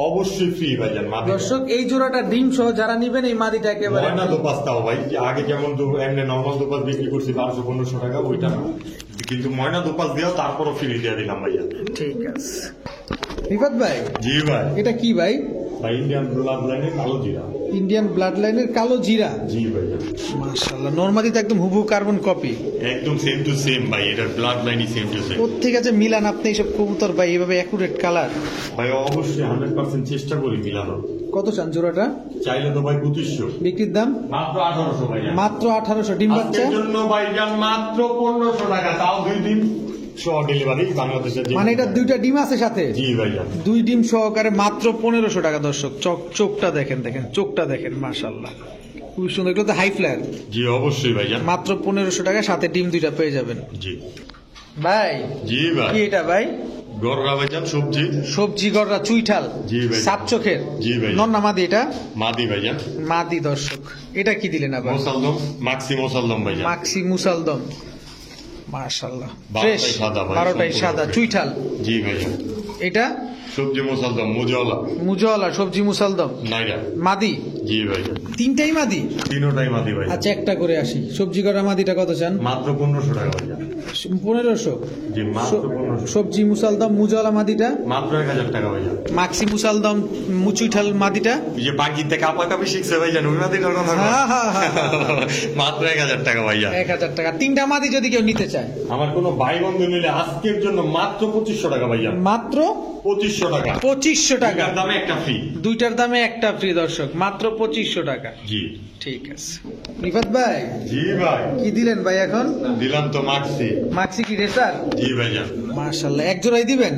অবশ্যই ফ্রি ভাইজান। মাদি দর্শক এই জোড়াটা ডিম সহ যারা নিবেন এই মাদিটা একেবারে ময়না দোপাস তাও ভাই, আগে যেমন এমনি নর্মাল দোপাস বিক্রি করছি 1200-1500 টাকা, ওইটা না। কিন্তু ময়না দোপাস দিয়েও তারপরও ফ্রি দিয়ে দিলাম ভাইয়া। ঠিক আছে। রিফাত ভাই, জি ভাই। এটা কি ভাই? ভাই ইন্ডিয়ান ব্লাড লাইনের কালো জিরা। ইন্ডিয়ান ব্লাড লাইনের কালো জিরা। জি ভাইয়া, মাশাআল্লাহ, নরমালি তো একদম হুবহু কার্বন কপি। একদম সেম টু সেম ভাই, এটার ব্লাড লাইনই সেম টু সেম। কোত্থেকে যে মিলান আপনি এইসব কবুতর ভাই, এভাবে অ্যাকুরেট কালার? ভাই অবশ্যই 100% চেষ্টা করি মিলানোর। কত চান জোড়াটা? চাইলে তো ভাই 2500। বিক্রির দাম? মাত্র 1800 ভাইয়া। মাত্র 1800। ডিম বাচ্চা? আজকের জন্য ভাইজান মাত্র 1500 টাকা, তাও 2 দিন সহ ডেলিভারি বাংলাদেশের। মানে এটা দুইটা ডিম আছে সাথে? জি ভাইজান, 2 ডিম সহকারে মাত্র 1500 টাকা দর্শক। চোখটা দেখেন, দেখেন চোখটা দেখেন মাশাআল্লাহ, খুবই সুন্দর। এগুলো তো হাই ফ্লায়ার। জি অবশ্যই ভাইজান, মাত্র 1500 টাকা, সাথে ডিম দুইটা পেয়ে যাবেন। জি ভাই জি ভাই। কি এটা ভাই? গররা ভাইজান, সবজি। সবজি গড়রা চুইঠাল। জি ভাই। সাপ চোখের। জি ভাই। নর না মাদি এটা? মাদি ভাইজান। মাদি দর্শক। এটা কি দিলেন আবার? মোসালদম, মাক্সি মোসালদম ভাইজান। মাক্সি মুসালদম। মাশাআল্লাহ, 12টাই ফ্রেশ। সাদা ভাই, 12টাই সাদা চুইঠাল। জি ভাইজান। এটা সবজি মোসালদম, মুজওয়ালা মুজওয়ালা সবজি মুসালদম। নাইরা। মাদি? জি ভাইজান, তিনটাই মাদি? তিনোটাই মাদি ভাই। আচ্ছা, একটা করে আসি। সবজি গড়া মাদিটা কত চান? মাত্র 1500 টাকা ভাইজান। 1500। জি মাত্র 1500। সবজি মুসালদম মুজওয়ালা মাদিটা? মাত্র 1000 টাকা ভাইজান। মাক্সি মুসালদম মুচুইঠাল মাদিটা? এই যে বাকিতে কাপা কাপি শিখছে ভাইজান, ওই মাদিটার কথা বল। হ্যাঁ, হ্যাঁ, হ্যাঁ। মাত্র 1000 টাকা ভাইজান। 1000 টাকা। তিনটা মাদি যদি কেউ নিতে চায়? আমার কোনো ভাই বন্ধু নিলে আজকের জন্য মাত্র 2500 টাকা ভাইজান। মাত্র 2500 টাকা। 2500 টাকা। এটার দামে একটা ফ্রি। দুইটার দামে একটা ফ্রি দর্শক, মাত্র 2500 টাকা। জি ঠিক আছে। রিফাত ভাই জি ভাই, কি দিলেন ভাই এখন? দিলাম তো মাক্সি। মাক্সি কি রেসার? জি ভাইজান, মাশাআল্লাহ, এক জোড়াই দিবেন?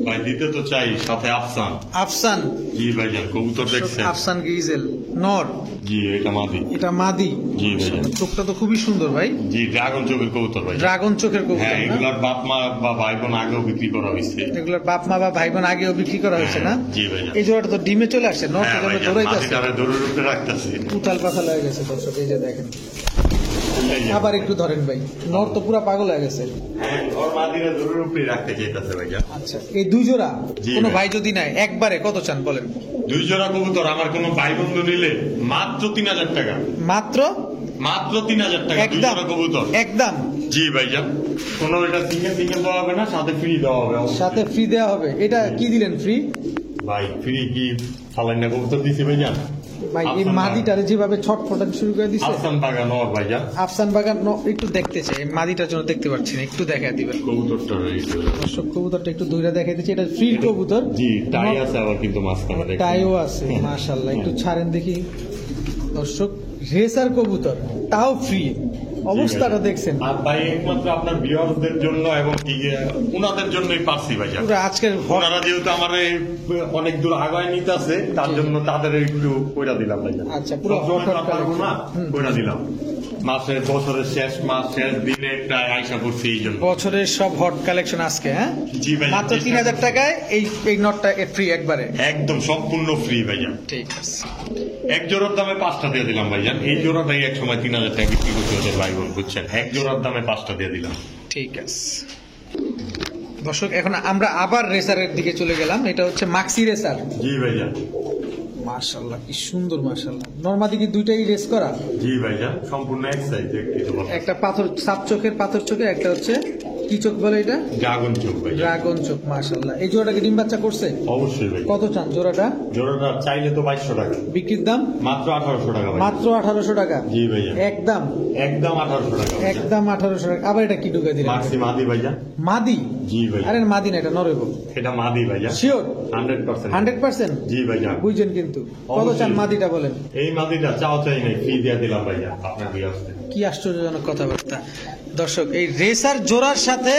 ভাই দিতে তো চাই, সাথে আফসান। আফসান, জি ভাইজান, কবুতর দেখছেন? আফসান গ্রিজেল নর। জি, এটা মাদি। এটা মাদি। জি ভাইজান। চোখটা তো খুবই সুন্দর ভাই। জি, ড্রাগন চোখের কবুতর ভাই। ড্রাগন চোখের হ্যাঁ, কবুতর না? এগুলার বাপ মা বা ভাই বোন আগেও বিক্রি করা হয়েছে। এগুলোর বাপ মা বা ভাই বোন আগেও বিক্রি করা হয়েছে না? জি ভাইজান। এই জোড়াটা তো ডিমে চলে আসছে, নর হ্যাঁ তো ভাইজান, দৌড়াইতেছে, মাদিটারে দৌড়ের উপরে রাখতেছি। উতাল পাতাল হয়ে গেছে দর্শক, এই যে দেখেন। এই যে। আবার একটু ধরেন ভাই, নর তো পুরা পাগল হয়ে গেছে। হ্যাঁ, ওর মাদিরা দৌড়ের উপরে রাখতে চাইতেছে ভাইজান। আচ্ছা, এই দুই জোড়া জি কোনো ভাই। ভাই যদি নাই একবারে কত চান বলেন? 2 জোড়া কবুতর আমার কোনো ভাই বন্ধু নিলে মাত্র 3000 টাকা। মাত্র মাত্র 3000 টাকা 2 একদম জোড়া কবুতর। একদম জি ভাইজান, কোনো এটা সিঙ্গেল সিঙ্গেল দেওয়া হবে না, সাথে ফ্রি দেওয়া হবে অবশ্যই। সাথে ফ্রি দেওয়া হবে। এটা কি দিলেন ফ্রি? ভাই ফ্রি কি ফালাইনা কবুতর দিছি ভাইজান? ভাই এই আফসান মাদিটারে যেভাবে ছটফটান শুরু করে দিছে, আফসান বাগান ওর ভাইজান। আফসান বাগান একটু দেখতে চাই, এই মাদিটার জন্য দেখতে পাচ্ছি না, একটু দেখা দিবেন কবুতরটা রয়েছে। দর্শক। কবুতরটা একটু দূরে দেখাই দিচ্ছি, এটা ফ্রি কবুতর। জি, টাই আছে আবার কিন্তু মাঝখানে দেখুন। টাইও আছে, মাশাআল্লাহ। একটু ছাড়েন দেখি দর্শক, রেসার কবুতর তাও ফ্রি, অবস্থাটা দেখছেন। আর ভাই একমাত্র আপনার ভিউয়ারদের জন্য এবং কি উনাদের জন্যই পারছি ভাইজান। পুরো আজকের ওনারা যেহেতু আমার অনেক দূর আগায় নিতে আছে, তার জন্য তাদের একটু কইরা দিলাম ভাইজান। আচ্ছা, পুরো সবসময় তো আর hot পারবো না, হুম। কইরা দিলাম। মাসের বছরের শেষ মাস, শেষ দিনে প্রায় আইসা করছি এই জন্য। বছরের সব হট কালেকশন আজকে, হ্যাঁ জি ভাই, মাত্র 3000 টাকায় এই নটটা ফ্রি একবারে। একদম সম্পূর্ণ ফ্রি ভাইজান। ঠিক আছে, এক জোড়ার দামে 5টা দিয়ে দিলাম ভাইজান। এই জোড়াটাই এক সময় 3000 টাকা বিক্রি করতে ওদের ভাই বোন, বুঝছেন? এক জোড়ার দামে 5টা দিয়ে দিলাম। ঠিক আছে দর্শক, এখন আমরা আবার রেসারের দিকে চলে গেলাম। এটা হচ্ছে মাক্সি রেসার। জি ভাইজান। মাশাআল্লাহ, কি সুন্দর মাশাআল্লাহ। নরমাদি কি দুইটাই রেস করা? জি ভাইজান, সম্পূর্ণ এক সাইজ দেখতে বল। একটা পাথর সাপ চোখের, পাথর চোখের, একটা হচ্ছে কি চোখ বলে এটা? ড্রাগন চোখ ভাইজান। ড্রাগন চোখ। মাশাআল্লাহ, এই জোড়াটাকে ডিম বাচ্চা করছে? অবশ্যই ভাই। কত চান জোড়াটা? জোড়াটা চাইলে তো 2200 টাকা, বিক্রির দাম মাত্র 1800 টাকা ভাই। মাত্র 1800 টাকা। জি ভাইজান, একদম একদম 1800 টাকা ভাইজান। একদম 1800 টাকা। আবার এটা কি ঢুকে দিলেন? মাক্সি মাদি ভাইজান। মাদি? জি ভাই, আরে মাদি না, এটা নরেব। এটা মাদি ভাইজান। শিওর? 100%। 100%? জি ভাইজান। বুঝছেন কিন্তু। কত অবশ্যই। চান মাদিটা বলেন? এই মাদিটা চাও চাই নাই, ফ্রি দিয়ে দিলাম ভাইজান আপনার বিয়াসে। কি আশ্চর্যজনক কথাবার্তা দর্শক। এই রেসার জোড়ার সাথে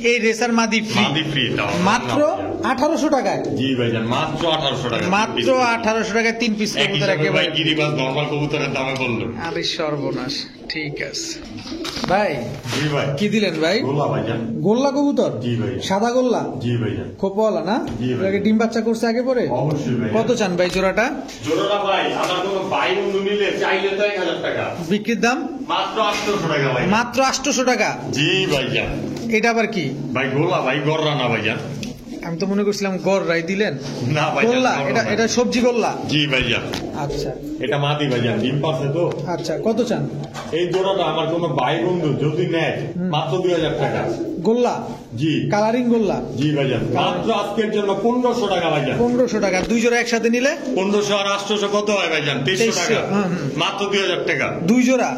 এই রেসার মাদি ফ্রি, মাদি ফ্রি দাও মাত্র 1800 টাকায়। জি ভাইজান, মাত্র 1800 টাকা। মাত্র 1800 টাকায় 3 পিস এক কবুতর হিসাবে ভাই একেবারে। গিরিবাজ নরমাল কবুতরের দামে বললো। আরে সর্বনাশ। ঠিক আছে ভাই, জি ভাই। কি দিলেন ভাই? গোলা ভাইজান। গোল্লা কবুতর? জি ভাই। সাদা গোল্লা? জি ভাইজান। খোপওয়ালা না? জি ভাই। এটাকে ডিম বাচ্চা করছে আগে পরে? অবশ্যই ভাই। কত চান ভাই জোড়াটা? জোড়াটা ভাই আমার কোনো ভাই বন্ধু নিলে চাইলে তো 1000 টাকা, বিক্রির দাম মাত্র 800 টাকা ভাই। মাত্র 800 টাকা। জি ভাইজান। এটা আবার কি ভাই গোলা ভাই, গররা না ভাইজান। আমি তো মনে করছিলাম গড় রাই দিলেন। না ভাই, গোল্লা? এটা সবজি গোল্লা? জি ভাইজান। আচ্ছা এটা মাদি ভাইজান, ডিম পাচ্ছে তো। আচ্ছা, কত চান? এই জোড়াটা আমার কোনো ভাই বন্ধু যদি নেয় মাত্র 2000 টাকা। গোল্লা? জি কালারিং গোল্লা? জি ভাইজান, মাত্র আজকের জন্য 1500 টাকা ভাইজান। 1500 টাকা। দুই জোড়া একসাথে নিলে 1500 আর 800 কত হয় ভাইজান? 2300 টাকা। হুম। মাত্র 2000 টাকা। দুই জোড়া?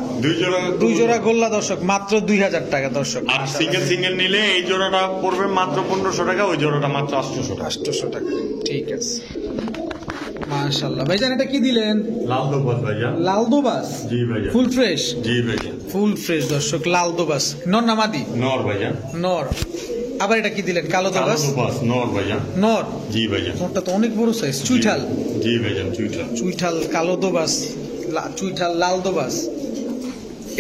দুই জোড়া গোল্লা দর্শক, মাত্র 2000 টাকা দর্শক। আর সিঙ্গেল সিঙ্গেল নিলে এই জোড়াটা পড়বে মাত্র 1500 টাকা, ওই জোড়াটা মাত্র 800 টাকা। 800 টাকা। ঠিক আছে মাশাআল্লাহ। ভাইজান এটা কি দিলেন? লাল দোপাস ভাইজান। লাল দোবাস? জি ভাইজান। Full fresh? জি ভাইজান। ফুল ফ্রেশ দর্শক, লাল দোবাস। নর না মাদি? নর ভাইজান। নর। আবার এটা কি দিলেন? কালো কালো দোবাস? দোপাস নর ভাইজান। নর? জি ভাইজান। নরটা তো অনেক বড় সাইজ। চুইঠাল? জি ভাইজান, চুইঠাল। চুইঠাল, কালো দোবাস, চুইঠাল, লাল দোবাস।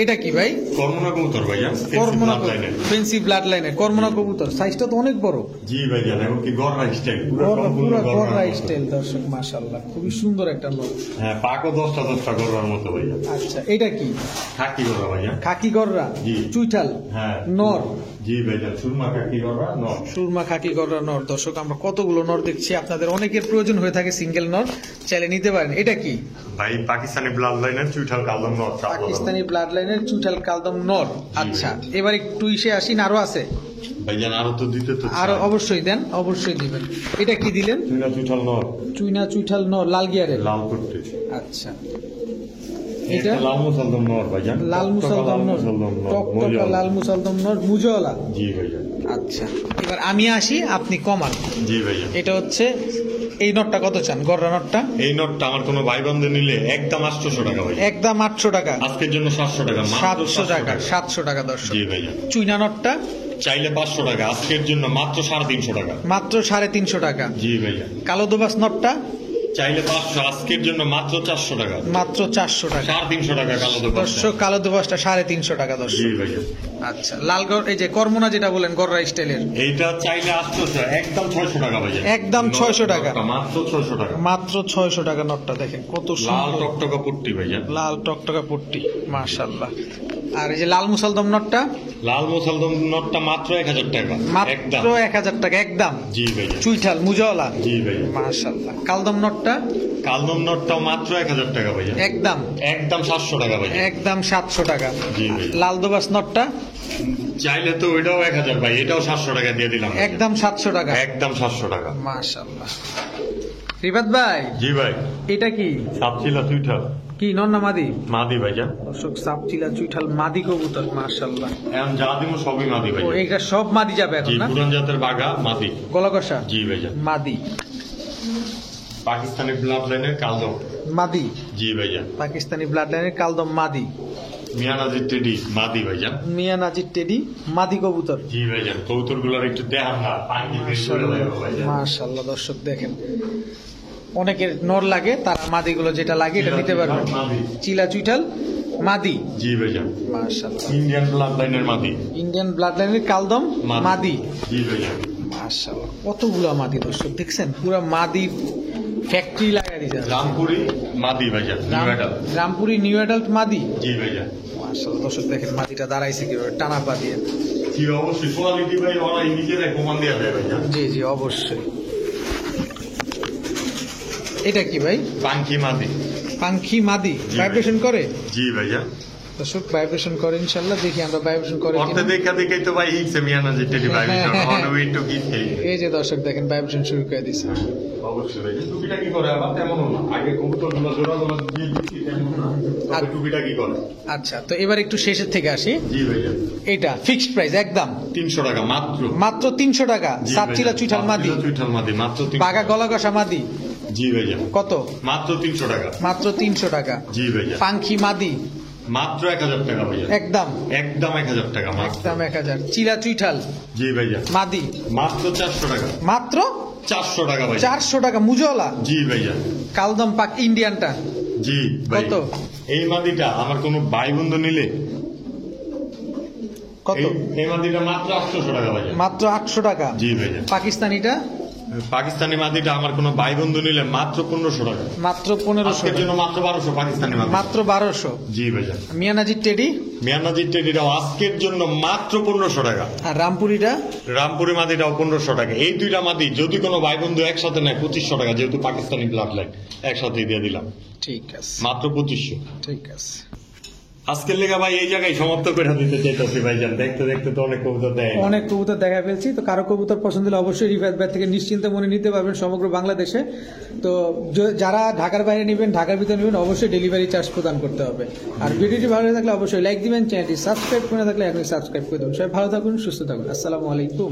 এটা কি ভাই? কর্মনা কবুতর ভাইজান। কর্মনা লাইনে। ফেন্সি ব্লাড লাইনের কর্মনা কবুতর। সাইজটা তো অনেক বড়। জি ভাইজান, এবং কি গররা স্টাইল, পুরো গররা স্টাইল দর্শক। মাশাআল্লাহ, খুবই সুন্দর একটা নর। হ্যাঁ, পাকও 10টা গররার মতো ভাইজান। আচ্ছা, এটা কি? খাকি গররা ভাইজান। খাকি গররা? জি। চুইঠাল? হ্যাঁ। নর? জি ভাইজান, সুরমা খাকি গররা নর। সুরমা খাকি গররা নর। দর্শক আমরা কতগুলো নর দেখছি, আপনাদের অনেকের প্রয়োজন হয়ে থাকে সিঙ্গেল নর, চাইলে নিতে পারেন। এটা কি ভাই? পাকিস্তানি ব্লাড লাইনের চুইঠাল কালদম নর। পাকিস্তানি ব্লাড লাইনের চুইঠাল কালদম নর। আচ্ছা, এবার একটু ইসে আসি, আরো আছে ভাইজান? আরো তো দিতে তো আরো অবশ্যই দেন, অবশ্যই দিবেন। এটা কি দিলেন? চুইঠাল নর। চুইঠাল নর, লাল গিয়ারের? লাল করতে। আচ্ছা, এটা লাল মুসলদম নর ভাইজান। লাল মুসলদম নর, টকটকা লাল মুসলদম নর, মুজওয়ালা। জি ভাইজান। আচ্ছা, এবার আমি আসি, আপনি কমান। জি ভাইজান। এটা হচ্ছে এই নটটা কত চান? গররা নটটা? এই নটটা আমার কোনো ভাই বন্ধু নিলে একদম 800 টাকা ভাই। একদম 800 টাকা। আজকের জন্য 700 টাকা, মাত্র 700 টাকা। 700 টাকা দর্শক। জি ভাইজান। চুইনা নটটা? চাইলে 500 টাকা, আজকের জন্য মাত্র 350 টাকা। মাত্র 350 টাকা। জি ভাইয়া। কালো দোবাস নটটা চাইলে 500, আজকের জন্য মাত্র 400 টাকা। মাত্র 400 টাকা। 350 টাকা কালো দোপাট্টা। দর্শক কালো দোবাসটা 350 টাকা জি দর্শক। ভাইয়া। আচ্ছা লাল এই যে কর্মনা যেটা বলেন গররা স্টাইলের, এইটা চাইলে 800, একদম 600 টাকা ভাইয়া। একদম 600 টাকা। মাত্র 600 টাকা। মাত্র 600 টাকা নটটা দেখেন কত লাল সুন্দর, টকটকা পট্টি ভাইয়া। লাল টকটকা পট্টি মাশাআল্লাহ। আর এই যে লাল মুসালদম নটটা, লাল মুসালদম নটটা মাত্র 1000 টাকা একদম। মাত্র 1000 টাকা একদম। জি ভাইয়া। চুইঠাল মুজাওয়ালা। জি ভাইয়া। মাশাআল্লাহ। কালদম নটটা, কালদম নটটাও মাত্র 1000 টাকা ভাইয়া। একদম একদম 700 টাকা ভাইয়া। একদম 700 টাকা। জি ভাই। লাল দোবাস নটটা চাইলে তো ওইটাও 1000 ভাই, এটাও 700 টাকা দিয়ে দিলাম ভাইয়া। একদম 700 টাকা। একদম 700 টাকা। মাশাআল্লাহ। রিবাত ভাই জি ভাই। এটা কি সাপচিলা চুইঠাল। কি নর না মাদি? মাদি ভাইয়া। দর্শক সাপচিলা চুইঠাল মাদি কবুতর মাশাআল্লাহ। এখন যা দিব সবই মাদি ও ভাইয়া। এইটা সব মাদি যাবে জি, এখন না? পুরান জাতের বাঘা মাদি। গলা কষা জি ভাইয়া। মাদি। পাকিস্তানি ব্লাড লাইনের কালদম মাদি। জি ভাইয়া। পাকিস্তানি ব্লাড লাইনের কালদম মাদি। মিয়ানাজির টেডি মাদি ভাইয়া। মিয়া নাজির টেডি মাদি কবুতর। জি ভাইয়া। কবুতরগুলোর একটু দেখান না, পানি বের করে দেবো ভাইয়া। মাশাআল্লাহ দর্শক দেখেন, অনেকের নর লাগে, তারা মাদিগুলো যেটা লাগে এটা নিতে পারবেন। মাদি। চিলা চুইঠাল মাদি। জি ভাইয়া। মাশাআল্লাহ। ইন্ডিয়ান ব্লাড লাইনের মাদি। ইন্ডিয়ান ব্লাড লাইনের কালদম মাদি। জি ভাইয়া। মাশাআল্লাহ কতগুলা মাদি দর্শক দেখছেন, পুরা মাদি ফ্যাক্টরি লাগাই দিয়েছে। রামপুরি মাদি ভাইয়া। New adult. Rampuri new adult মাদি। জি ভাইয়া। মাশাআল্লাহ দর্শক দেখেন মাদিটা দাঁড়াইছে কিভাবে টানা পা দিয়ে। জি অবশ্যই, কোয়ালিটি ভাই ওরা নিজেরাই প্রমাণ দিয়ে দেয় ভাইয়া। জি জি অবশ্যই। এটা কি ভাই? পাঙ্কি মাদি। পাঙ্খি মাদি জি ভাইব্রেশন করে? জি ভাইয়া। দর্শক ভাইব্রেশন করে ইনশাআল্লাহ, দেখি আমরা ভাইব্রেশন করে করতে কিনা। দেখা দেখেই তো ভাই হিংসে মিয়ানাজির টেডি ভাই অন ওয়ে টু গিট হেই। এই যে দর্শক দেখেন ভাইব্রেশন শুরু করে দিছে। অবশ্যই ভাই। টুপিটা কি করে আবার তেমন না, আগে কবুতরগুলো জোড়াগুলো দিয়ে দিচ্ছি তেমন না, তবে টুপিটা কি করে। আচ্ছা তো এবার একটু শেষের থেকে আসি। জি ভাইয়া। এটা ফিক্সড প্রাইস একদম 300 টাকা মাত্র। মাত্র 300 টাকা। জি সাতচিলা ভাইয়া। চুইঠাল মাদি। সাতচিলা চুইঠাল মাদি মাত্র 300 বাঘা গলা কষা মাদি। জি ভাইয়া। কত? মাত্র 300 টাকা। মাত্র 300 টাকা। জি ভাইয়া। পাঙ্খি মাদি মাত্র 1000 টাকা ভাইয়া। একদম একদম 1000 টাকা মাত্র। একদম 1000। চিলা চুইঠাল জি ভাইয়া। মাদি মাত্র 400 টাকা। মাত্র 400 টাকা ভাইয়া। 400 টাকা মুজওয়ালা। জি ভাইয়া। কালদম পাক ইন্ডিয়ানটা জি ভাই। কত? এই মাদিটা আমার কোনো ভাই বন্ধু নিলে কত? এই মাদিটা মাত্র 800 টাকা ভাইয়া। মাত্র 800 টাকা। জি ভাইয়া। পাকিস্তানিটা পাকিস্তানি মাদিটা আমার কোনো ভাই বন্ধু নিলে মাত্র 1500 টাকা। মাত্র 1500 আজকের টাকা। জন্য মাত্র 1200 পাকিস্তানি মাদি। মাত্র 1200। জি ভাইয়া। মিয়ানাজির টেডি মিয়ানাজির টেডিটাও আজকের জন্য মাত্র 1500 টাকা। আর রামপুরিটা রামপুরি মাদিটাও 1500 টাকা। এই দুইটা মাদি যদি কোনো ভাই বন্ধু একসাথে নেয় 2500 টাকা, যেহেতু পাকিস্তানি ব্লাড লাইন একসাথে দিয়ে দিলাম ঠিক আছে। মাত্র 2500। ঠিক আছে। আজকের লেগা ভাই এই জায়গায় সমাপ্ত করে দিতে চাইতেছি ভাইজান, দেখতে দেখতে তো অনেক কবুতর দেয়। অনেক কবুতর দেখা ফেলছি, তো কারো কবুতর পছন্দ হলে অবশ্যই রিফাত ভাই থেকে নিশ্চিন্তে মনে নিতে পারবেন সমগ্র বাংলাদেশে। তো যারা ঢাকার বাইরে নেবেন, ঢাকার ভিতরে নেবেন, অবশ্যই ডেলিভারি চার্জ প্রদান করতে হবে। আর ভিডিওটি ভালো লাগলে অবশ্যই লাইক দিবেন, চ্যানেলটি সাবস্ক্রাইব করে না থাকলে এখনই সাবস্ক্রাইব করে দেবেন। সবাই ভালো থাকুন, সুস্থ থাকুন। আসসালামু আলাইকুম।